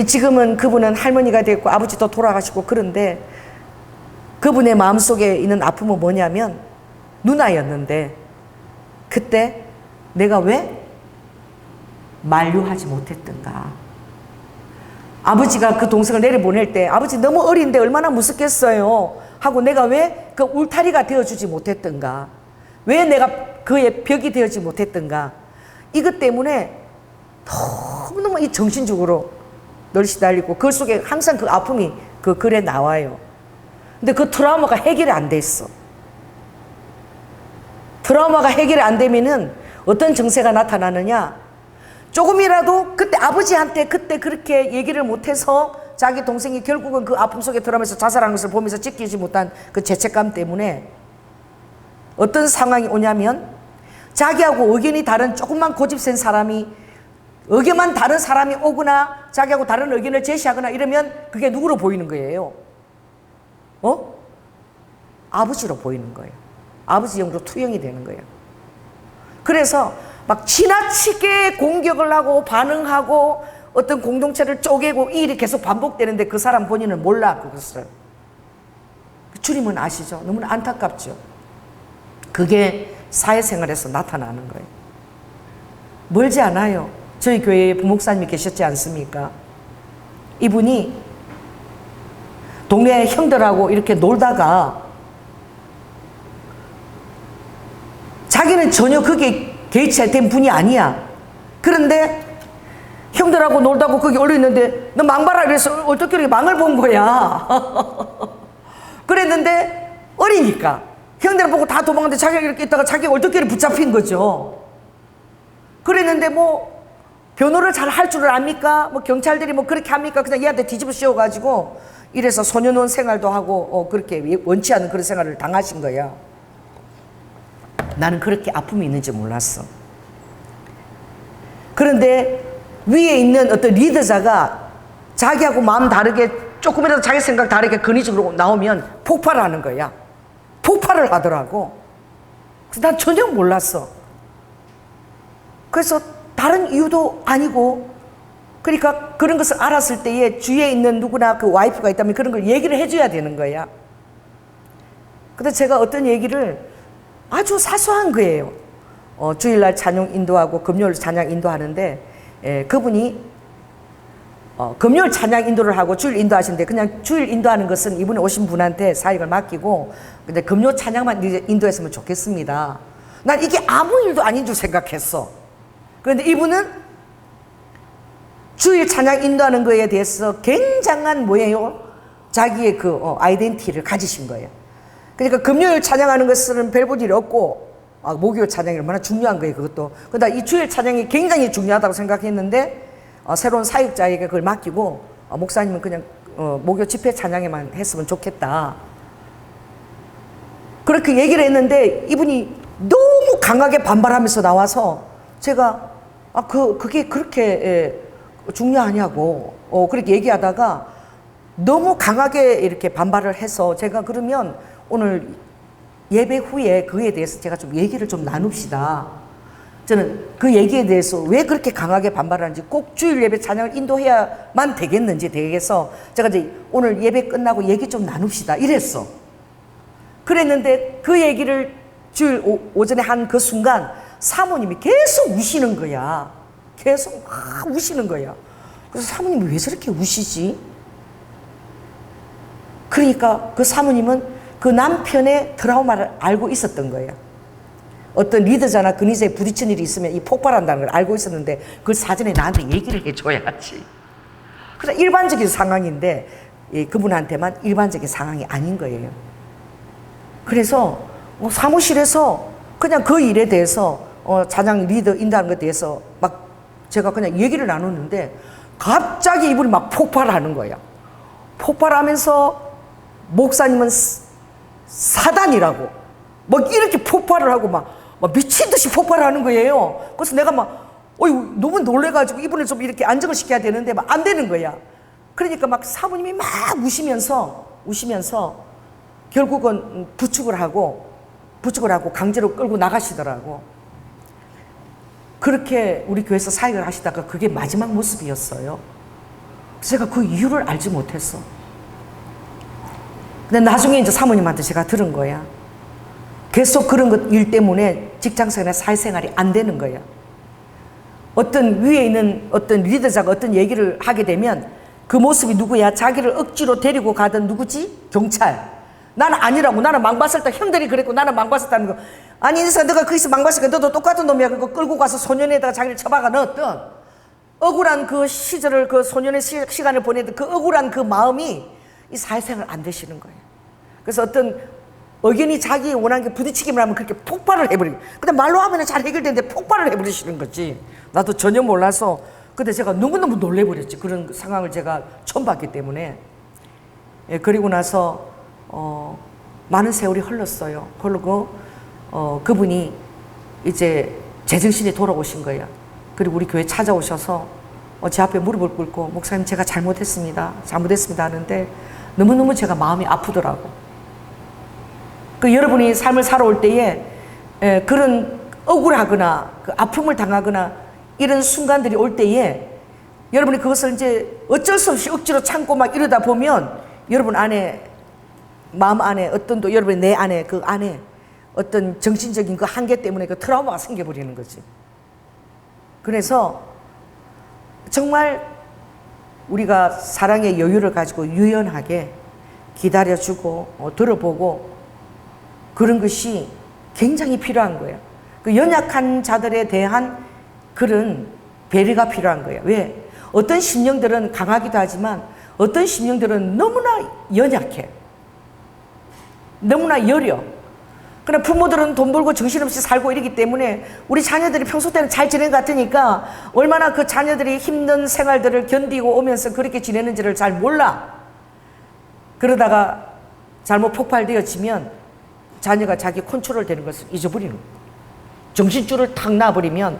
지금은 그분은 할머니가 됐고 아버지도 돌아가시고 그런데 그분의 마음속에 있는 아픔은 뭐냐면 누나였는데 그때 내가 왜 만류하지 못했던가. 아버지가 그 동생을 내려보낼 때 아버지 너무 어린데 얼마나 무섭겠어요 하고 내가 왜 그 울타리가 되어주지 못했던가. 왜 내가 그의 벽이 되어주지 못했던가. 이것 때문에 너무너무 이 정신적으로 늘 시달리고 그 속에 항상 그 아픔이 그 글에 나와요. 근데 그 트라우마가 해결이 안 돼 있어. 트라우마가 해결이 안 되면은 어떤 증세가 나타나느냐. 조금이라도 그때 아버지한테 그때 그렇게 얘기를 못해서 자기 동생이 결국은 그 아픔 속에 들어가면서 자살한 것을 보면서 지키지 못한 그 죄책감 때문에 어떤 상황이 오냐면 자기하고 의견이 다른 조금만 고집센 사람이 의견만 다른 사람이 오거나 자기하고 다른 의견을 제시하거나 이러면 그게 누구로 보이는 거예요? 아버지로 보이는 거예요. 아버지 영으로 투영이 되는 거예요. 그래서 막 지나치게 공격을 하고 반응하고 어떤 공동체를 쪼개고 이 일이 계속 반복되는데 그 사람 본인은 몰라 그것을. 주님은 아시죠? 너무나 안타깝죠. 그게 사회생활에서 나타나는 거예요. 멀지 않아요. 저희 교회에 부목사님이 계셨지 않습니까? 이분이 동네 형들하고 이렇게 놀다가 자기는 전혀 그게 개의치된 분이 아니야. 그런데 형들하고 놀다고 거기 올려있는데 너 망봐라 이래서 어떻게 이렇게 망을 본 거야. 그랬는데 어리니까 형들 보고 다 도망갔는데 자기가 이렇게 있다가 자기가 얼떨결에 붙잡힌 거죠. 그랬는데 뭐 변호를 잘 할 줄을 압니까? 뭐 경찰들이 뭐 그렇게 합니까? 그냥 얘한테 뒤집어 씌워가지고 이래서 소년원 생활도 하고 그렇게 원치 않은 그런 생활을 당하신 거야. 나는 그렇게 아픔이 있는지 몰랐어. 그런데 위에 있는 어떤 리더자가 자기하고 마음 다르게 조금이라도 자기 생각 다르게 근위적으로 나오면 폭발을 하는 거야. 폭발을 하더라고. 그래서 난 전혀 몰랐어. 그래서 다른 이유도 아니고 그러니까 그런 것을 알았을 때에 주위에 있는 누구나 그 와이프가 있다면 그런 걸 얘기를 해줘야 되는 거야. 근데 제가 어떤 얘기를 아주 사소한 거예요. 주일날 찬양 인도하고 금요일 찬양 인도하는데 그분이 금요일 찬양 인도를 하고 주일 인도하시는데 그냥 주일 인도하는 것은 이분이 오신 분한테 사역을 맡기고 근데 금요 찬양만 인도했으면 좋겠습니다. 난 이게 아무 일도 아닌 줄 생각했어. 그런데 이분은 주일 찬양 인도하는 거에 대해서 굉장한 뭐예요? 자기의 그 아이덴티티를 가지신 거예요. 그러니까 금요일 찬양하는 것은 별 볼 일이 없고 목요일 찬양이 얼마나 중요한 거예요. 그것도. 그러다 이 주일 찬양이 굉장히 중요하다고 생각했는데 새로운 사역자에게 그걸 맡기고 목사님은 그냥 목요 집회 찬양에만 했으면 좋겠다. 그렇게 얘기를 했는데 이분이 너무 강하게 반발하면서 나와서 제가 그게 그렇게 중요하냐고 그렇게 얘기하다가 너무 강하게 이렇게 반발을 해서 제가 그러면 오늘 예배 후에 그에 대해서 제가 좀 얘기를 좀 나눕시다. 저는 그 얘기에 대해서 왜 그렇게 강하게 반발하는지 꼭 주일 예배 찬양을 인도해야만 되겠는지 되겠어. 제가 이제 오늘 예배 끝나고 얘기 좀 나눕시다 이랬어. 그랬는데 그 얘기를 주일 오전에 한 그 순간 사모님이 계속 우시는 거야. 계속 막 우시는 거야. 그래서 사모님이 왜 저렇게 우시지? 그러니까 그 사모님은 그 남편의 트라우마를 알고 있었던 거예요. 어떤 리더자나 근위자에 부딪힌 일이 있으면 이 폭발한다는 걸 알고 있었는데 그걸 사전에 나한테 얘기를 해줘야지. 그래서 일반적인 상황인데 그분한테만 일반적인 상황이 아닌 거예요. 그래서 사무실에서 그냥 그 일에 대해서 찬양 리더 인도하는 것에 대해서 막 제가 그냥 얘기를 나눴는데 갑자기 이분이 막 폭발하는 거야. 폭발하면서 목사님은 사단이라고 막 이렇게 폭발을 하고 막 미친 듯이 폭발을 하는 거예요. 그래서 내가 너무 놀래가지고 이분을 좀 이렇게 안정을 시켜야 되는데 막 안 되는 거야. 그러니까 막 사모님이 막 우시면서 결국은 부축을 하고 강제로 끌고 나가시더라고. 그렇게 우리 교회에서 사역을 하시다가 그게 마지막 모습이었어요. 제가 그 이유를 알지 못했어. 근데 나중에 이제 사모님한테 제가 들은 거야. 계속 그런 일 때문에 직장생활이나 사회생활이 안 되는 거야. 어떤 위에 있는 어떤 리더자가 어떤 얘기를 하게 되면 그 모습이 누구야? 자기를 억지로 데리고 가던 누구지? 경찰. 나는 아니라고. 나는 망봤을 때 형들이 그랬고 나는 망봤었다는 거. 아니 인사 너가 거기서 망봤으니까 너도 똑같은 놈이야. 그거 끌고 가서 소년에다가 자기를 처박아 넣었던 억울한 그 시절을 그 소년의 시간을 보내던 그 억울한 그 마음이 이 사회생활 안 되시는 거예요. 그래서 어떤 의견이 자기 원하는 게 부딪히기만 하면 그렇게 폭발을 해버리고 근데 말로 하면 잘 해결되는데 폭발을 해버리시는 거지. 나도 전혀 몰라서 근데 제가 너무너무 놀래버렸지. 그런 상황을 제가 처음 봤기 때문에. 그리고 나서 많은 세월이 흘렀어요. 그리고 그분이 이제 제정신이 돌아오신 거예요. 그리고 우리 교회 찾아오셔서 제 앞에 무릎을 꿇고 목사님 제가 잘못했습니다 하는데 너무너무 제가 마음이 아프더라고. 여러분이 삶을 살아올 때에 그런 억울하거나 그 아픔을 당하거나 이런 순간들이 올 때에 여러분이 그것을 이제 어쩔 수 없이 억지로 참고 막 이러다 보면 여러분 안에 마음 안에 어떤 또 여러분의 내 안에 그 안에 어떤 정신적인 그 한계 때문에 그 트라우마가 생겨버리는 거지. 그래서 정말 우리가 사랑의 여유를 가지고 유연하게 기다려주고 들어보고 그런 것이 굉장히 필요한 거예요. 그 연약한 자들에 대한 그런 배려가 필요한 거예요. 왜? 어떤 심령들은 강하기도 하지만 어떤 심령들은 너무나 연약해. 너무나 여려. 그러나 부모들은 돈 벌고 정신없이 살고 이러기 때문에 우리 자녀들이 평소 때는 잘 지낸 것 같으니까 얼마나 그 자녀들이 힘든 생활들을 견디고 오면서 그렇게 지내는지를 잘 몰라. 그러다가 잘못 폭발되어지면 자녀가 자기 컨트롤 되는 것을 잊어버리는 거예요. 정신줄을 탁 놔버리면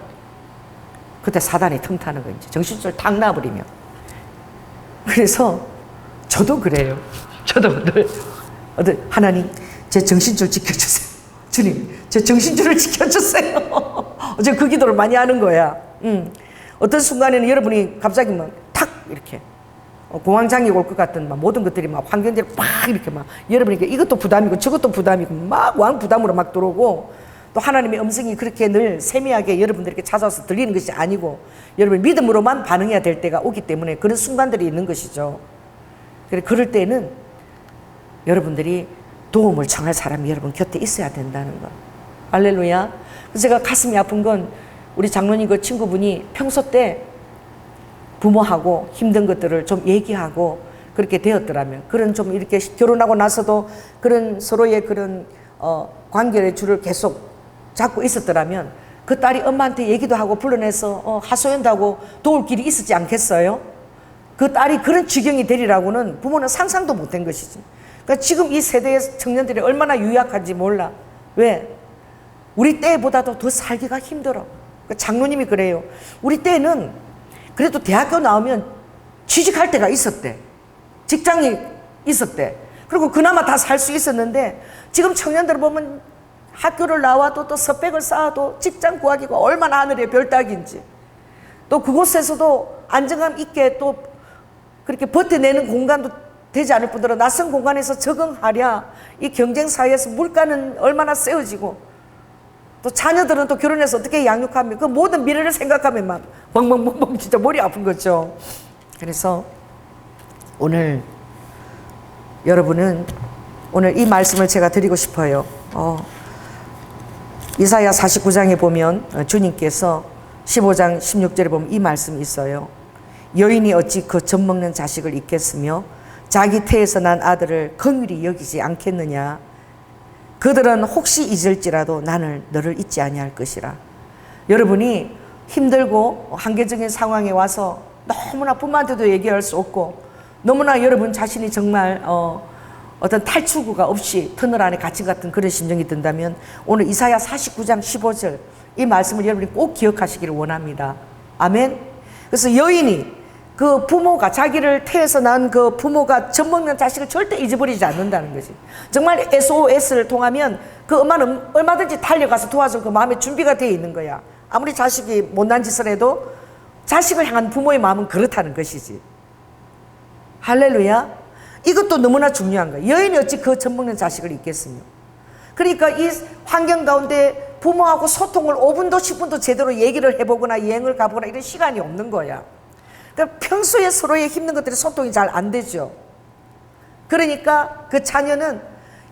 그때 사단이 틈타는 거예요. 정신줄을 탁 놔버리면. 그래서 저도 그래요. 저도 늘 하나님 제 정신줄 지켜주세요. 주님 제 정신줄을 지켜주세요. 제가 그 기도를 많이 하는 거야. 어떤 순간에는 여러분이 갑자기 막 탁 이렇게 공황장애 올 것 같은 막 모든 것들이 막 환경들이 막 이렇게 막 여러분에게 이것도 부담이고 저것도 부담이고 막 왕 부담으로 막 들어오고 또 하나님의 음성이 그렇게 늘 세미하게 여러분들에게 찾아와서 들리는 것이 아니고 여러분 믿음으로만 반응해야 될 때가 오기 때문에 그런 순간들이 있는 것이죠. 그럴 때는 여러분들이 도움을 청할 사람이 여러분 곁에 있어야 된다는 거. 할렐루야. 그래서 제가 가슴이 아픈 건 우리 장로님 그 친구분이 평소 때 부모하고 힘든 것들을 좀 얘기하고 그렇게 되었더라면, 그런 좀 이렇게 결혼하고 나서도 그런 서로의 그런 관계의 줄을 계속 잡고 있었더라면 그 딸이 엄마한테 얘기도 하고 불러내서 하소연도 하고 도울 길이 있었지 않겠어요? 그 딸이 그런 지경이 되리라고는 부모는 상상도 못한 것이지. 그러니까 지금 이 세대의 청년들이 얼마나 유약한지 몰라. 왜? 우리 때보다도 더 살기가 힘들어. 그러니까 장로님이 그래요. 우리 때는 그래도 대학교 나오면 취직할 때가 있었대. 직장이 있었대. 그리고 그나마 다 살 수 있었는데 지금 청년들 보면 학교를 나와도 또 스펙을 쌓아도 직장 구하기가 얼마나 하늘의 별 따기인지, 또 그곳에서도 안정감 있게 또 그렇게 버텨내는 공간도 되지 않을 뿐더러 낯선 공간에서 적응하랴 이 경쟁 사회에서 물가는 얼마나 세워지고, 또 자녀들은 또 결혼해서 어떻게 양육하며 그 모든 미래를 생각하면 막 멍멍멍멍 진짜 머리 아픈 거죠. 그래서 오늘 여러분은 오늘 이 말씀을 제가 드리고 싶어요. 이사야 49장에 보면 주님께서 15장 16절에 보면 이 말씀이 있어요. 여인이 어찌 그 젖먹는 자식을 잊겠으며 자기 태에서 난 아들을 긍휼히 여기지 않겠느냐. 그들은 혹시 잊을지라도 나는 너를 잊지 아니할 것이라. 여러분이 힘들고 한계적인 상황에 와서 너무나 부모한테도 얘기할 수 없고 너무나 여러분 자신이 정말 어떤 탈출구가 없이 터널 안에 갇힌 같은 그런 심정이 든다면 오늘 이사야 49장 15절 이 말씀을 여러분이 꼭 기억하시기를 원합니다. 아멘. 그래서 여인이 그 부모가 자기를 태에서 낳은 그 부모가 젖먹는 자식을 절대 잊어버리지 않는다는 거지. 정말 SOS를 통하면 그 엄마는 얼마든지 달려가서 도와줄 그 마음의 준비가 되어 있는 거야. 아무리 자식이 못난 짓을 해도 자식을 향한 부모의 마음은 그렇다는 것이지. 할렐루야. 이것도 너무나 중요한 거예요. 여인이 어찌 그 젖먹는 자식을 잊겠으며. 그러니까 이 환경 가운데 부모하고 소통을 5분도 10분도 제대로 얘기를 해보거나 여행을 가보거나 이런 시간이 없는 거야. 그러니까 평소에 서로의 힘든 것들이 소통이 잘 안 되죠. 그러니까 그 자녀는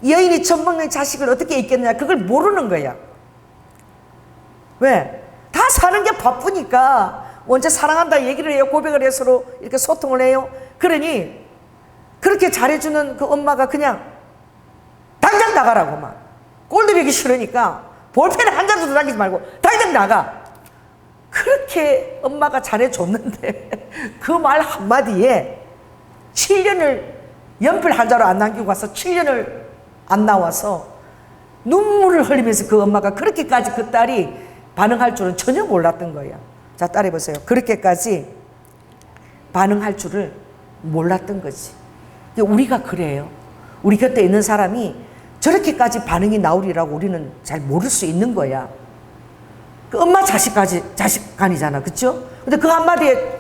여인이 젖먹는 자식을 어떻게 잊겠느냐 그걸 모르는 거야. 왜? 다 사는 게 바쁘니까 언제 사랑한다 얘기를 해요. 고백을 해서 서로 이렇게 소통을 해요. 그러니 그렇게 잘해주는 그 엄마가 그냥 당장 나가라고 막 꼴도 싫으니까 볼펜에 한 장도 남기지 말고 당장 나가. 그렇게 엄마가 잘해줬는데 그 말 한마디에 7년을 연필 한 자로 안 남기고 가서 7년을 안 나와서 눈물을 흘리면서 그 엄마가 그렇게까지 그 딸이 반응할 줄은 전혀 몰랐던 거예요. 자, 따라해보세요. 그렇게까지 반응할 줄을 몰랐던 거지. 우리가 그래요. 우리 곁에 있는 사람이 저렇게까지 반응이 나오리라고 우리는 잘 모를 수 있는 거야. 그 엄마 자식간이잖아. 그쵸? 근데 그 한마디에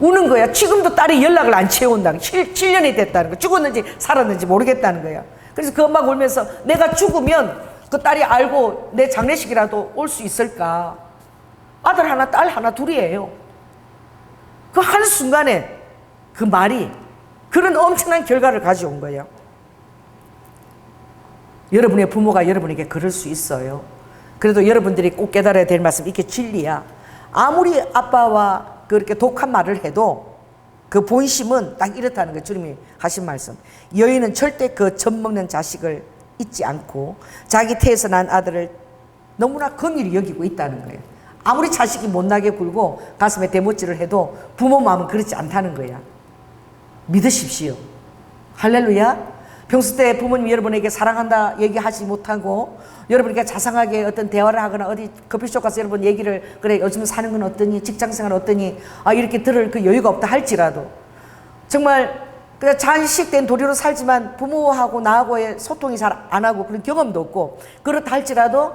우는 거야. 지금도 딸이 연락을 안 채운다는 거야. 7년이 됐다는 거야. 죽었는지 살았는지 모르겠다는 거야. 그래서 그 엄마가 울면서 내가 죽으면 그 딸이 알고 내 장례식이라도 올 수 있을까? 아들 하나 딸 하나 둘이에요. 그 한순간에 그 말이 그런 엄청난 결과를 가져온 거예요. 여러분의 부모가 여러분에게 그럴 수 있어요. 그래도 여러분들이 꼭 깨달아야 될 말씀 이게 진리야. 아무리 아빠와 그렇게 독한 말을 해도 그 본심은 딱 이렇다는 거예요. 주님이 하신 말씀. 여인은 절대 그 젖먹는 자식을 잊지 않고 자기 태에서 난 아들을 너무나 긍휼히 여기고 있다는 거예요. 아무리 자식이 못나게 굴고 가슴에 대못질을 해도 부모 마음은 그렇지 않다는 거야. 믿으십시오. 할렐루야. 평소 때 부모님 여러분에게 사랑한다 얘기하지 못하고 여러분에게 자상하게 어떤 대화를 하거나 어디 커피숍 가서 여러분 얘기를 그래 요즘 사는 건 어떠니 직장생활 어떠니 이렇게 들을 그 여유가 없다 할지라도 정말 그냥 잔식된 도리로 살지만 부모하고 나하고의 소통이 잘 안 하고 그런 경험도 없고 그렇다 할지라도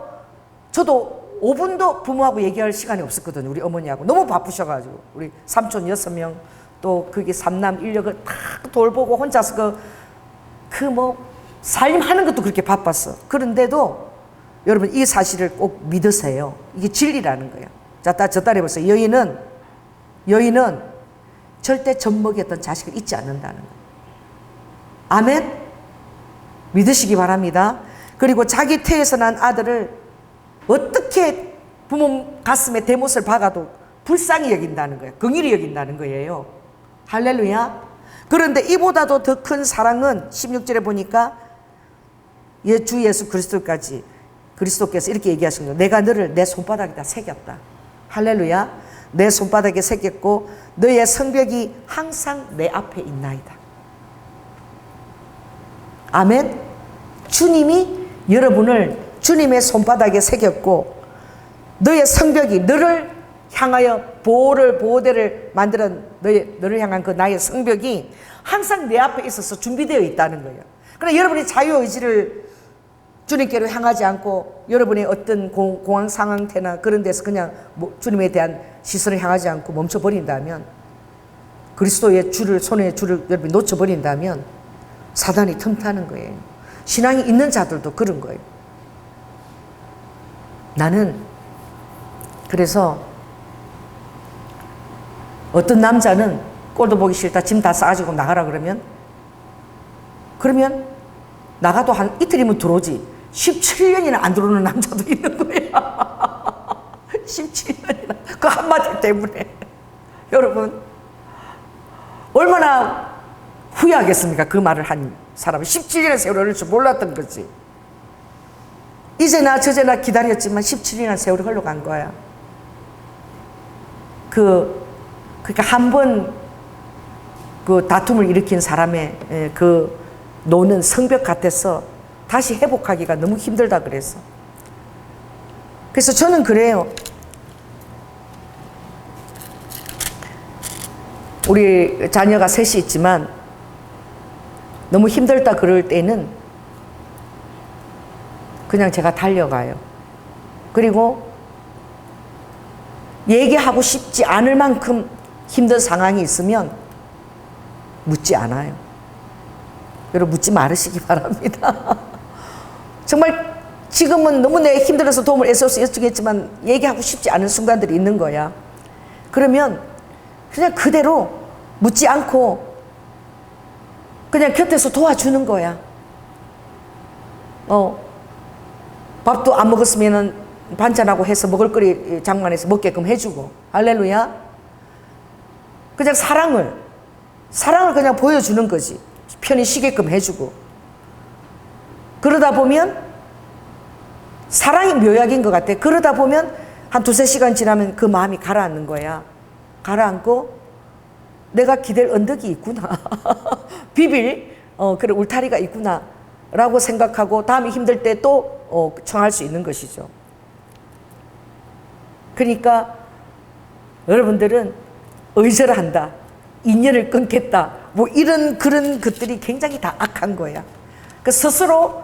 저도 5분도 부모하고 얘기할 시간이 없었거든요. 우리 어머니하고 너무 바쁘셔가지고 우리 삼촌 6명 또 그게 3남 1녀를 다 돌보고 혼자서 그 뭐 살림하는 것도 그렇게 바빴어. 그런데도 여러분 이 사실을 꼭 믿으세요. 이게 진리라는 거예요. 자, 저 딸 해보세요. 여인은 절대 젖먹였던 자식을 잊지 않는다는 거예요. 아멘? 믿으시기 바랍니다. 그리고 자기 태에서 난 아들을 어떻게 부모 가슴에 대못을 박아도 불쌍히 여긴다는 거예요. 긍휼히 여긴다는 거예요. 할렐루야. 그런데 이보다도 더 큰 사랑은 16절에 보니까 주 예수 그리스도께서 이렇게 얘기하신 거예요. 내가 너를 내 손바닥에다 새겼다. 할렐루야. 내 손바닥에 새겼고 너의 성벽이 항상 내 앞에 있나이다. 아멘. 주님이 여러분을 주님의 손바닥에 새겼고 너의 성벽이 너를 향하여 보호대를 만들어 너를 향한 그 나의 성벽이 항상 내 앞에 있어서 준비되어 있다는 거예요. 그러나 여러분이 자유의지를 주님께로 향하지 않고 여러분의 어떤 공황 상황태나 그런 데서 그냥 주님에 대한 시선을 향하지 않고 멈춰버린다면, 그리스도의 손에 줄을 여러분이 놓쳐버린다면 사단이 틈타는 거예요. 신앙이 있는 자들도 그런 거예요. 나는 그래서 어떤 남자는 꼴도 보기 싫다, 짐 다 싸가지고 나가라 그러면 나가도 한 이틀이면 들어오지 17년이나 안 들어오는 남자도 있는 거야. 17년이나 그 한마디 때문에. 여러분 얼마나 후회하겠습니까? 그 말을 한 사람은 17년의 세월을 줄 몰랐던 거지. 이제나 저제나 기다렸지만 17년의 세월이 흘러간 거야. 그러니까 한 번 그 다툼을 일으킨 사람의 그 노는 성벽 같아서 다시 회복하기가 너무 힘들다 그래서. 그래서 저는 그래요. 우리 자녀가 셋이 있지만 너무 힘들다 그럴 때는 그냥 제가 달려가요. 그리고 얘기하고 싶지 않을 만큼 힘든 상황이 있으면 묻지 않아요. 여러분 묻지 말으시기 바랍니다. 정말 지금은 너무 내 힘들어서 도움을 애써서 여쭈겠지만 얘기하고 싶지 않은 순간들이 있는 거야. 그러면 그냥 그대로 묻지 않고 그냥 곁에서 도와주는 거야. 밥도 안 먹었으면 반찬하고 해서 먹을거리 장만해서 먹게끔 해주고. 할렐루야. 그냥 사랑을 그냥 보여주는 거지. 편히 쉬게끔 해주고. 그러다 보면 사랑이 묘약인 것 같아. 그러다 보면 한 2-3시간 지나면 그 마음이 가라앉는 거야. 가라앉고 내가 기댈 언덕이 있구나. 비빌 그런 울타리가 있구나 라고 생각하고 다음에 힘들 때 또 청할 수 있는 것이죠. 그러니까 여러분들은 의절한다, 인연을 끊겠다, 뭐 이런 그런 것들이 굉장히 다 악한 거야. 그 스스로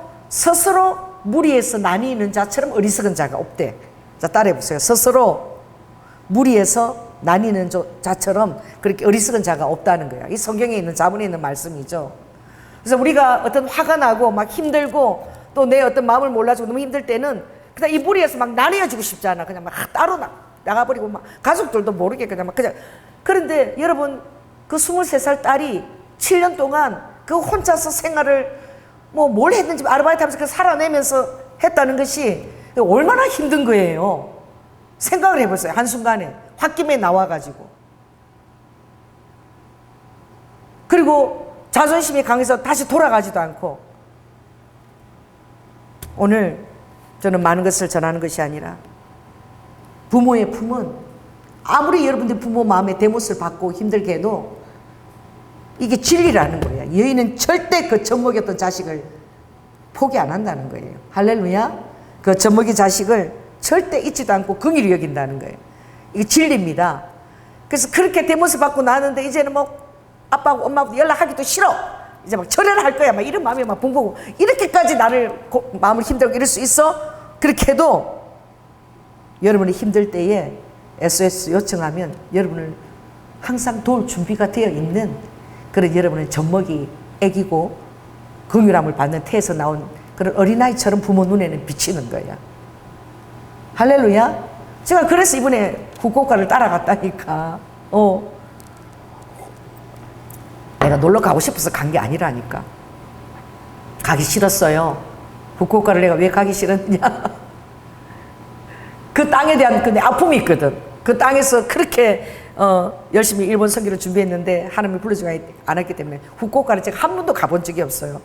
무리해서 나뉘는 자처럼 어리석은 자가 없대. 자, 따라해보세요. 스스로 무리해서 나뉘는 자처럼 그렇게 어리석은 자가 없다는 거야. 이 성경에 있는 자문에 있는 말씀이죠. 그래서 우리가 어떤 화가 나고 막 힘들고 또 내 어떤 마음을 몰라주고 너무 힘들 때는 그냥 이 무리해서 막 나뉘어지고 싶잖아. 그냥 막 따로 나가버리고 막 가족들도 모르게 그냥. 그런데 여러분 그 23살 딸이 7년 동안 그 혼자서 생활을 뭘 했는지 아르바이트 하면서 살아내면서 했다는 것이 얼마나 힘든 거예요. 생각을 해보세요. 한순간에 홧김에 나와가지고. 그리고 자존심이 강해서 다시 돌아가지도 않고. 오늘 저는 많은 것을 전하는 것이 아니라 부모의 품은 아무리 여러분들 부모 마음에 대못을 받고 힘들게 해도 이게 진리라는 거예요. 여인은 절대 그 젖먹였던 자식을 포기 안 한다는 거예요. 할렐루야. 그 젖먹이 자식을 절대 잊지도 않고 긍휼히 여긴다는 거예요. 이게 진리입니다. 그래서 그렇게 대못을 받고 나는데 이제는 아빠하고 엄마하고 연락하기도 싫어. 이제 절연을 할 거야. 이런 마음이 붕붕. 이렇게까지 나를 마음을 힘들고 이럴 수 있어? 그렇게 해도 여러분이 힘들 때에 SOS 요청하면 여러분을 항상 도울 준비가 되어 있는 그런 여러분의 젖먹이 애기고 긍휼함을 받는 태에서 나온 그런 어린아이처럼 부모 눈에는 비치는 거야. 할렐루야. 제가 그래서 이번에 후쿠오카를 따라갔다니까. 내가 놀러 가고 싶어서 간 게 아니라니까. 가기 싫었어요. 후쿠오카를 내가 왜 가기 싫었냐. 그 땅에 대한 그 내 아픔이 있거든. 그 땅에서 그렇게 열심히 일본 선교를 준비했는데 하나님이 불러주지 않았기 때문에 후쿠오카를 제가 한 번도 가본 적이 없어요.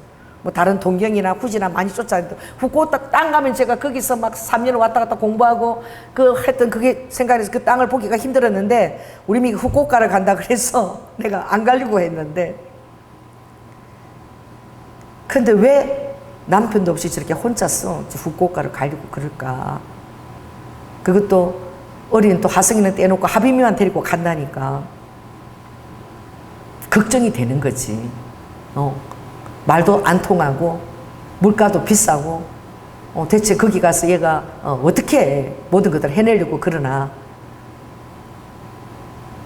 뭐 다른 동경이나 후지나 많이 쫓아다니도 후쿠오카 땅 가면 제가 거기서 막 3년 왔다 갔다 공부하고 그 했던 그게 생각해서 그 땅을 보기가 힘들었는데 우리 미국 후쿠오카를 간다 그래서 내가 안 가려고 했는데 근데 왜 남편도 없이 저렇게 혼자서 후쿠오카를 가려고 그럴까? 그것도 어린 또 하승이는 떼놓고 하비미만 데리고 간다니까 걱정이 되는 거지. 말도 안 통하고 물가도 비싸고 대체 거기 가서 얘가 어떻게 모든 것들을 해내려고 그러나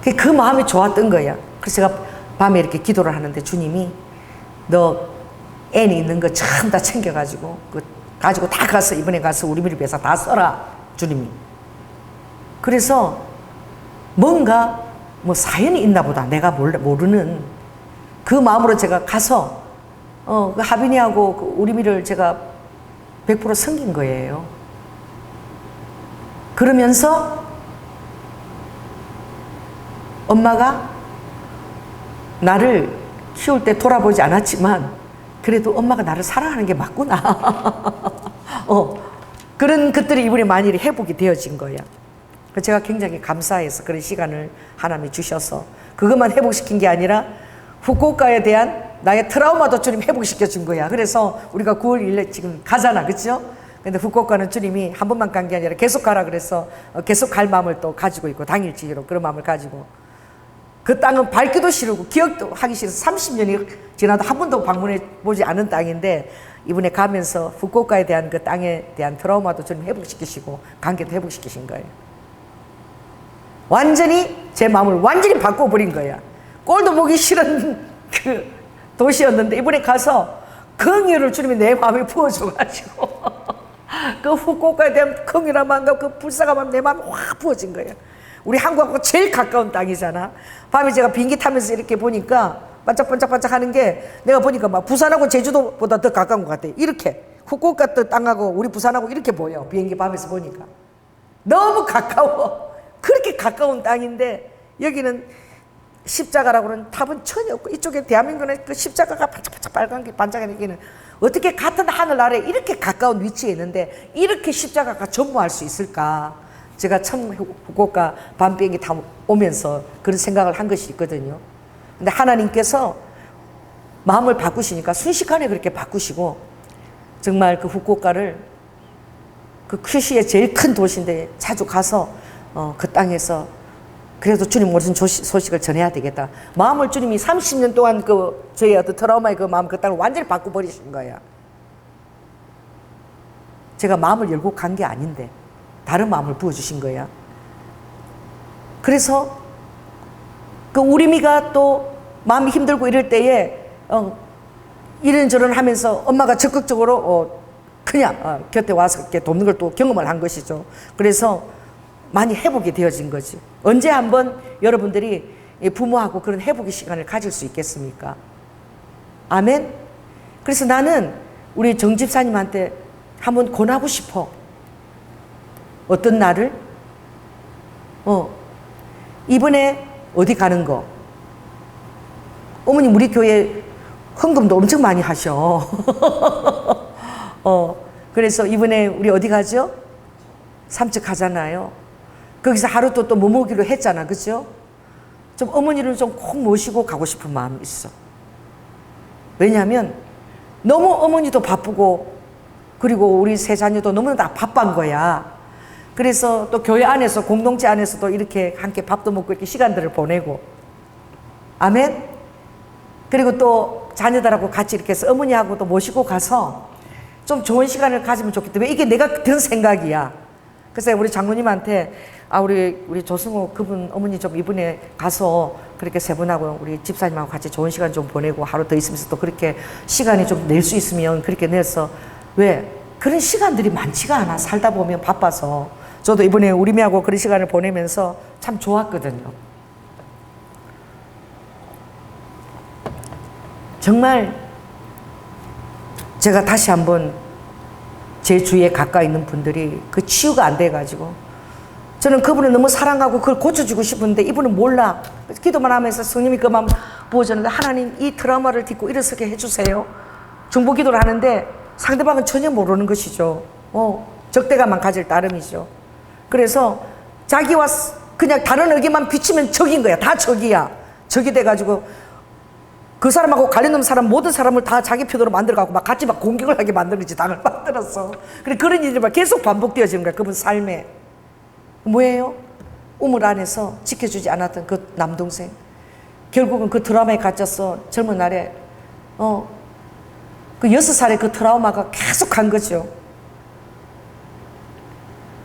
그 마음이 좋았던 거야. 그래서 제가 밤에 이렇게 기도를 하는데 주님이 너 애니 있는 거 전부 다 챙겨가지고 가지고 다 가서 이번에 가서 우리 미를 위해서 다 써라 주님이. 그래서 뭔가 뭐 사연이 있나 보다 내가 모르는 그 마음으로 제가 가서 그 하빈이하고 그 우리미를 제가 100% 섬긴 거예요. 그러면서 엄마가 나를 키울 때 돌아보지 않았지만 그래도 엄마가 나를 사랑하는 게 맞구나. 그런 것들이 이번에 많이 회복이 되어진 거야. 제가 굉장히 감사해서 그런 시간을 하나님이 주셔서 그것만 회복시킨 게 아니라 후쿠오카에 대한 나의 트라우마도 주님 회복시켜 준 거야. 그래서 우리가 9월 1일에 지금 가잖아. 그렇죠? 근데 후쿠오카는 주님이 한 번만 간 게 아니라 계속 가라 그래서 계속 갈 마음을 또 가지고 있고 당일치기로 그런 마음을 가지고 그 땅은 밟기도 싫고 기억도 하기 싫어서 30년이 지나도 한 번도 방문해 보지 않은 땅인데 이번에 가면서 후쿠오카에 대한 그 땅에 대한 트라우마도 주님 회복시키시고 관계도 회복시키신 거예요. 완전히 제 마음을 완전히 바꿔버린 거야. 꼴도 보기 싫은 그 도시였는데 이번에 가서 긍휼을 주님이 내 마음에 부어줘가지고 그 후쿠오카에 대한 긍휼한 마음과 그 불쌍한 마음 내 마음에 확 부어진 거예요. 우리 한국하고 제일 가까운 땅이잖아. 밤에 제가 비행기 타면서 이렇게 보니까 반짝반짝반짝 하는 게 내가 보니까 막 부산하고 제주도보다 더 가까운 것 같아. 이렇게 후쿠오카 땅하고 우리 부산하고 이렇게 보여. 비행기 밤에서 보니까 너무 가까워. 그렇게 가까운 땅인데 여기는 십자가라고는 탑은 전혀 없고 이쪽에 대한민국은 그 십자가가 반짝반짝 빨간 게 반짝이는 어떻게 같은 하늘 아래 이렇게 가까운 위치에 있는데 이렇게 십자가가 전무할 수 있을까? 제가 처음 후쿠오카 밤 비행기 타 오면서 그런 생각을 한 것이 있거든요. 근데 하나님께서 마음을 바꾸시니까 순식간에 그렇게 바꾸시고 정말 그 후쿠오카를 그 큐슈의 제일 큰 도시인데 자주 가서 그 땅에서 그래도 주님 무슨 소식을 전해야 되겠다. 마음을 주님이 30년 동안 그 저의 어떤 트라우마의 그 마음 그 땅을 완전히 바꿔버리신 거야. 제가 마음을 열고 간 게 아닌데 다른 마음을 부어주신 거야. 그래서 그 우리미가 또 마음이 힘들고 이럴 때에 이런저런 하면서 엄마가 적극적으로 그냥 곁에 와서 이렇게 돕는 걸 또 경험을 한 것이죠. 그래서 많이 회복이 되어진 거지. 언제 한번 여러분들이 부모하고 그런 회복의 시간을 가질 수 있겠습니까? 아멘? 그래서 나는 우리 정 집사님한테 한번 권하고 싶어. 어떤 날을? 이번에 어디 가는 거? 어머님 우리 교회 헌금도 엄청 많이 하셔. 그래서 이번에 우리 어디 가죠? 삼척 가잖아요. 거기서 하루 또 머무기로 했잖아. 그죠? 좀 어머니를 좀 꼭 모시고 가고 싶은 마음이 있어. 왜냐하면 너무 어머니도 바쁘고 그리고 우리 세 자녀도 너무나 다 바쁜 거야. 그래서 또 교회 안에서 공동체 안에서도 이렇게 함께 밥도 먹고 이렇게 시간들을 보내고 아멘? 그리고 또 자녀들하고 같이 이렇게 해서 어머니하고도 모시고 가서 좀 좋은 시간을 가지면 좋겠다. 왜 이게 내가 든 생각이야. 그래서 우리 장로님한테 우리 조승호 그분 어머니 좀 이번에 가서 그렇게 세 분하고 우리 집사님하고 같이 좋은 시간 좀 보내고 하루 더 있으면서 또 그렇게 시간이 좀 낼 수 있으면 그렇게 내서 왜 그런 시간들이 많지가 않아. 살다 보면 바빠서 저도 이번에 우리미하고 그런 시간을 보내면서 참 좋았거든요. 정말 제가 다시 한번 제 주위에 가까이 있는 분들이 그 치유가 안 돼가지고 저는 그분을 너무 사랑하고 그걸 고쳐주고 싶은데 이분은 몰라. 기도만 하면서 성령이 그만 부어줬는데 하나님 이 트라우마를 딛고 일어서게 해주세요. 중보 기도를 하는데 상대방은 전혀 모르는 것이죠. 적대감만 가질 따름이죠. 그래서 자기와 그냥 다른 의견만 비치면 적인 거야. 다 적이야. 적이 돼가지고 그 사람하고 관련된 사람 모든 사람을 다 자기 편으로 만들어가고 막 같이 막 공격을 하게 만들지 당을 만들었어. 그래 그런 일이 막 계속 반복되어지는 거야. 그분 삶에. 뭐예요? 우물 안에서 지켜주지 않았던 그 남동생. 결국은 그 트라우마에 갇혔어. 젊은 날에 그 6살의 그 트라우마가 계속 간 거죠.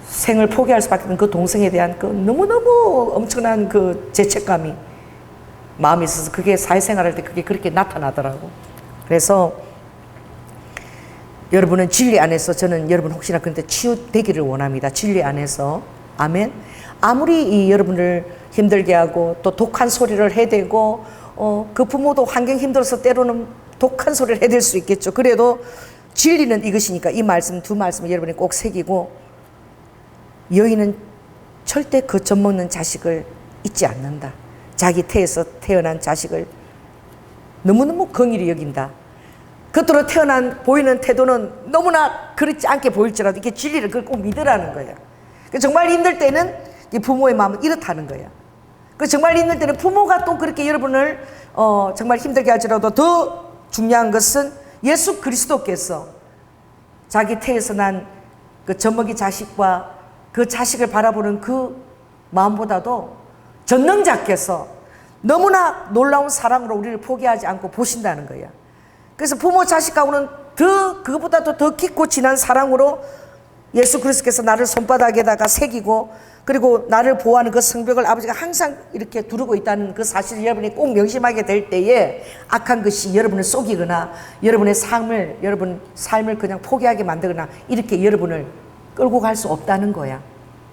생을 포기할 수밖에 없는 그 동생에 대한 그 너무너무 엄청난 그 죄책감이 마음에 있어서 그게 사회생활할 때 그게 그렇게 나타나더라고. 그래서 여러분은 진리 안에서 저는 여러분 혹시나 그런데 치유되기를 원합니다. 진리 안에서. 아멘. 아무리 이 여러분을 힘들게 하고 또 독한 소리를 해대고 그 부모도 환경 힘들어서 때로는 독한 소리를 해댈 수 있겠죠. 그래도 진리는 이것이니까 이 말씀 두 말씀을 여러분이 꼭 새기고 여인은 절대 그 젖먹는 자식을 잊지 않는다. 자기 태에서 태어난 자식을 너무너무 긍휼히 여긴다. 겉으로 태어난 보이는 태도는 너무나 그렇지 않게 보일지라도 이게 진리를 그걸 꼭 믿으라는 거야. 정말 힘들 때는 부모의 마음은 이렇다는 거야. 정말 힘들 때는 부모가 또 그렇게 여러분을 정말 힘들게 할지라도 더 중요한 것은 예수 그리스도께서 자기 태에서 난 그 젖먹이 자식과 그 자식을 바라보는 그 마음보다도 전능자께서 너무나 놀라운 사랑으로 우리를 포기하지 않고 보신다는 거야. 그래서 부모 자식하고는 그거보다도 더 깊고 진한 사랑으로 예수 그리스도께서 나를 손바닥에다가 새기고 그리고 나를 보호하는 그 성벽을 아버지가 항상 이렇게 두르고 있다는 그 사실을 여러분이 꼭 명심하게 될 때에 악한 것이 여러분을 속이거나 여러분의 삶을 그냥 포기하게 만들거나 이렇게 여러분을 끌고 갈 수 없다는 거야.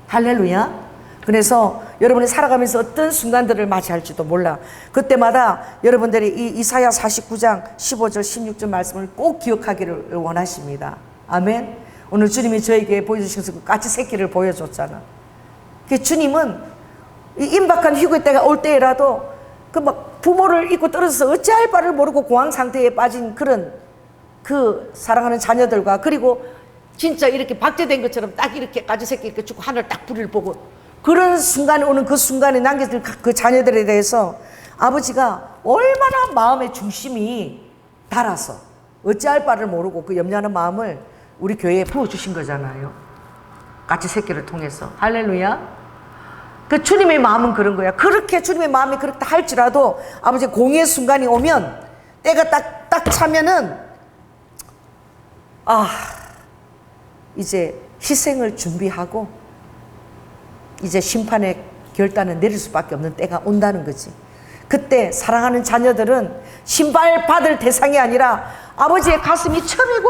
할렐루야. 그래서 여러분이 살아가면서 어떤 순간들을 맞이할지도 몰라. 그때마다 여러분들이 이 이사야 49장 15절 16절 말씀을 꼭 기억하기를 원하십니다. 아멘. 오늘 주님이 저에게 보여주신 그 까치 새끼를 보여줬잖아. 주님은 이 임박한 휴게 때가 올 때라도 그 막 부모를 잊고 떨어져서 어찌할 바를 모르고 공황 상태에 빠진 그런 그 사랑하는 자녀들과 그리고 진짜 이렇게 박제된 것처럼 딱 이렇게 까치 새끼 이렇게 죽고 하늘 딱 불을 보고 그런 순간에 오는 그 순간에 남겨질 그 자녀들에 대해서 아버지가 얼마나 마음의 중심이 달아서 어찌할 바를 모르고 그 염려하는 마음을 우리 교회에 부어주신 거잖아요. 까치 새끼를 통해서. 할렐루야. 그 주님의 마음은 그런 거야. 그렇게 주님의 마음이 그렇다 할지라도 아버지 공의의 순간이 오면 때가 딱 차면은 이제 희생을 준비하고 이제 심판의 결단을 내릴 수밖에 없는 때가 온다는 거지. 그때 사랑하는 자녀들은 신발받을 대상이 아니라 아버지의 가슴이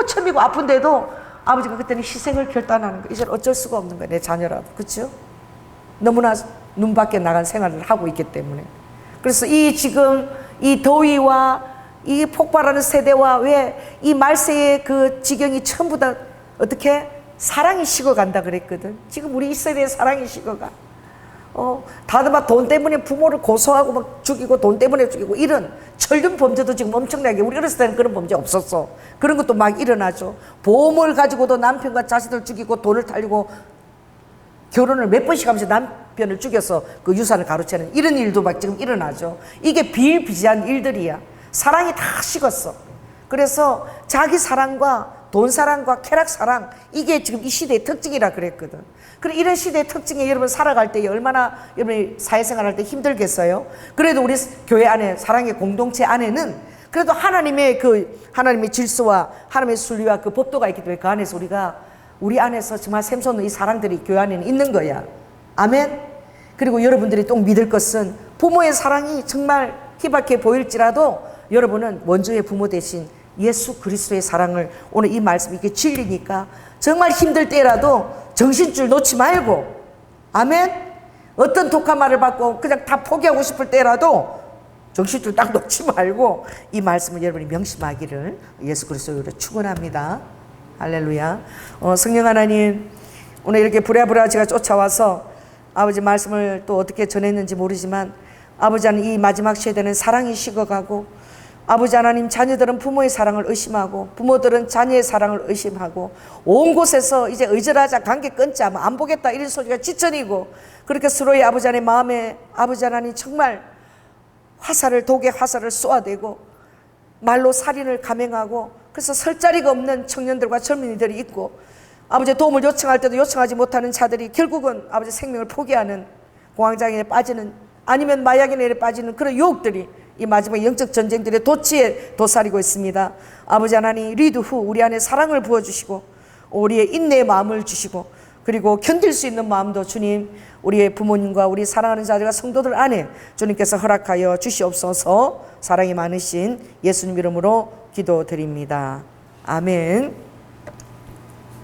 첨이고 아픈데도 아버지가 그때는 희생을 결단하는 거야. 이제 어쩔 수가 없는 거야. 내 자녀라도. 그렇죠? 너무나 눈 밖에 나간 생활을 하고 있기 때문에. 그래서 지금 이 더위와 이 폭발하는 세대와 왜 이 말세의 그 지경이 전부 다 어떻게 사랑이 식어간다 그랬거든. 지금 우리 이 세대의 사랑이 식어가. 다들 막 돈 때문에 부모를 고소하고 막 죽이고 돈 때문에 죽이고 이런 철든 범죄도 지금 엄청나게 우리 어렸을 때는 그런 범죄 없었어. 그런 것도 막 일어나죠. 보험을 가지고도 남편과 자식들 죽이고 돈을 탈리고 결혼을 몇 번씩 하면서 남편을 죽여서 그 유산을 가로채는 이런 일도 막 지금 일어나죠. 이게 비일비재한 일들이야. 사랑이 다 식었어. 그래서 자기 사랑과 돈 사랑과 쾌락 사랑 이게 지금 이 시대의 특징이라 그랬거든. 그래 이런 시대의 특징에 여러분 살아갈 때 얼마나 여러분이 사회생활할 때 힘들겠어요. 그래도 우리 교회 안에 사랑의 공동체 안에는 그래도 하나님의 질서와 하나님의 순리와 그 법도가 있기 때문에 그 안에서 우리 안에서 정말 샘솟는 이 사랑들이 교회 안에는 있는 거야. 아멘. 그리고 여러분들이 또 믿을 것은 부모의 사랑이 정말 희박해 보일지라도 여러분은 원조의 부모 대신 예수 그리스도의 사랑을 오늘 이 말씀이 이게 진리니까 정말 힘들 때라도 정신줄 놓지 말고, 아멘. 어떤 독한 말을 받고 그냥 다 포기하고 싶을 때라도 정신줄 딱 놓지 말고 이 말씀을 여러분이 명심하기를 예수 그리스도로 축원합니다. 할렐루야. 성령 하나님, 오늘 이렇게 부랴부랴 제가 쫓아와서 아버지 말씀을 또 어떻게 전했는지 모르지만 아버지 하나님, 이 마지막 시대는 사랑이 식어가고 아버지 하나님, 자녀들은 부모의 사랑을 의심하고 부모들은 자녀의 사랑을 의심하고 온 곳에서 이제 의절하자, 관계 끊자, 안 보겠다 이런 소리가 지천이고, 그렇게 서로의 아버지 하나님 마음에 아버지 하나님 정말 독의 화살을 쏘아대고 말로 살인을 감행하고, 그래서 설 자리가 없는 청년들과 젊은이들이 있고, 아버지 도움을 요청할 때도 요청하지 못하는 자들이 결국은 아버지 생명을 포기하는, 공황장애에 빠지는, 아니면 마약에 빠지는 그런 유혹들이 이 마지막 영적 전쟁들의 도치에 도사리고 있습니다. 아버지 하나님, 리드 후 우리 안에 사랑을 부어주시고 우리의 인내의 마음을 주시고, 그리고 견딜 수 있는 마음도 주님, 우리의 부모님과 우리 사랑하는 자들과 성도들 안에 주님께서 허락하여 주시옵소서. 사랑이 많으신 예수님 이름으로 기도드립니다. 아멘.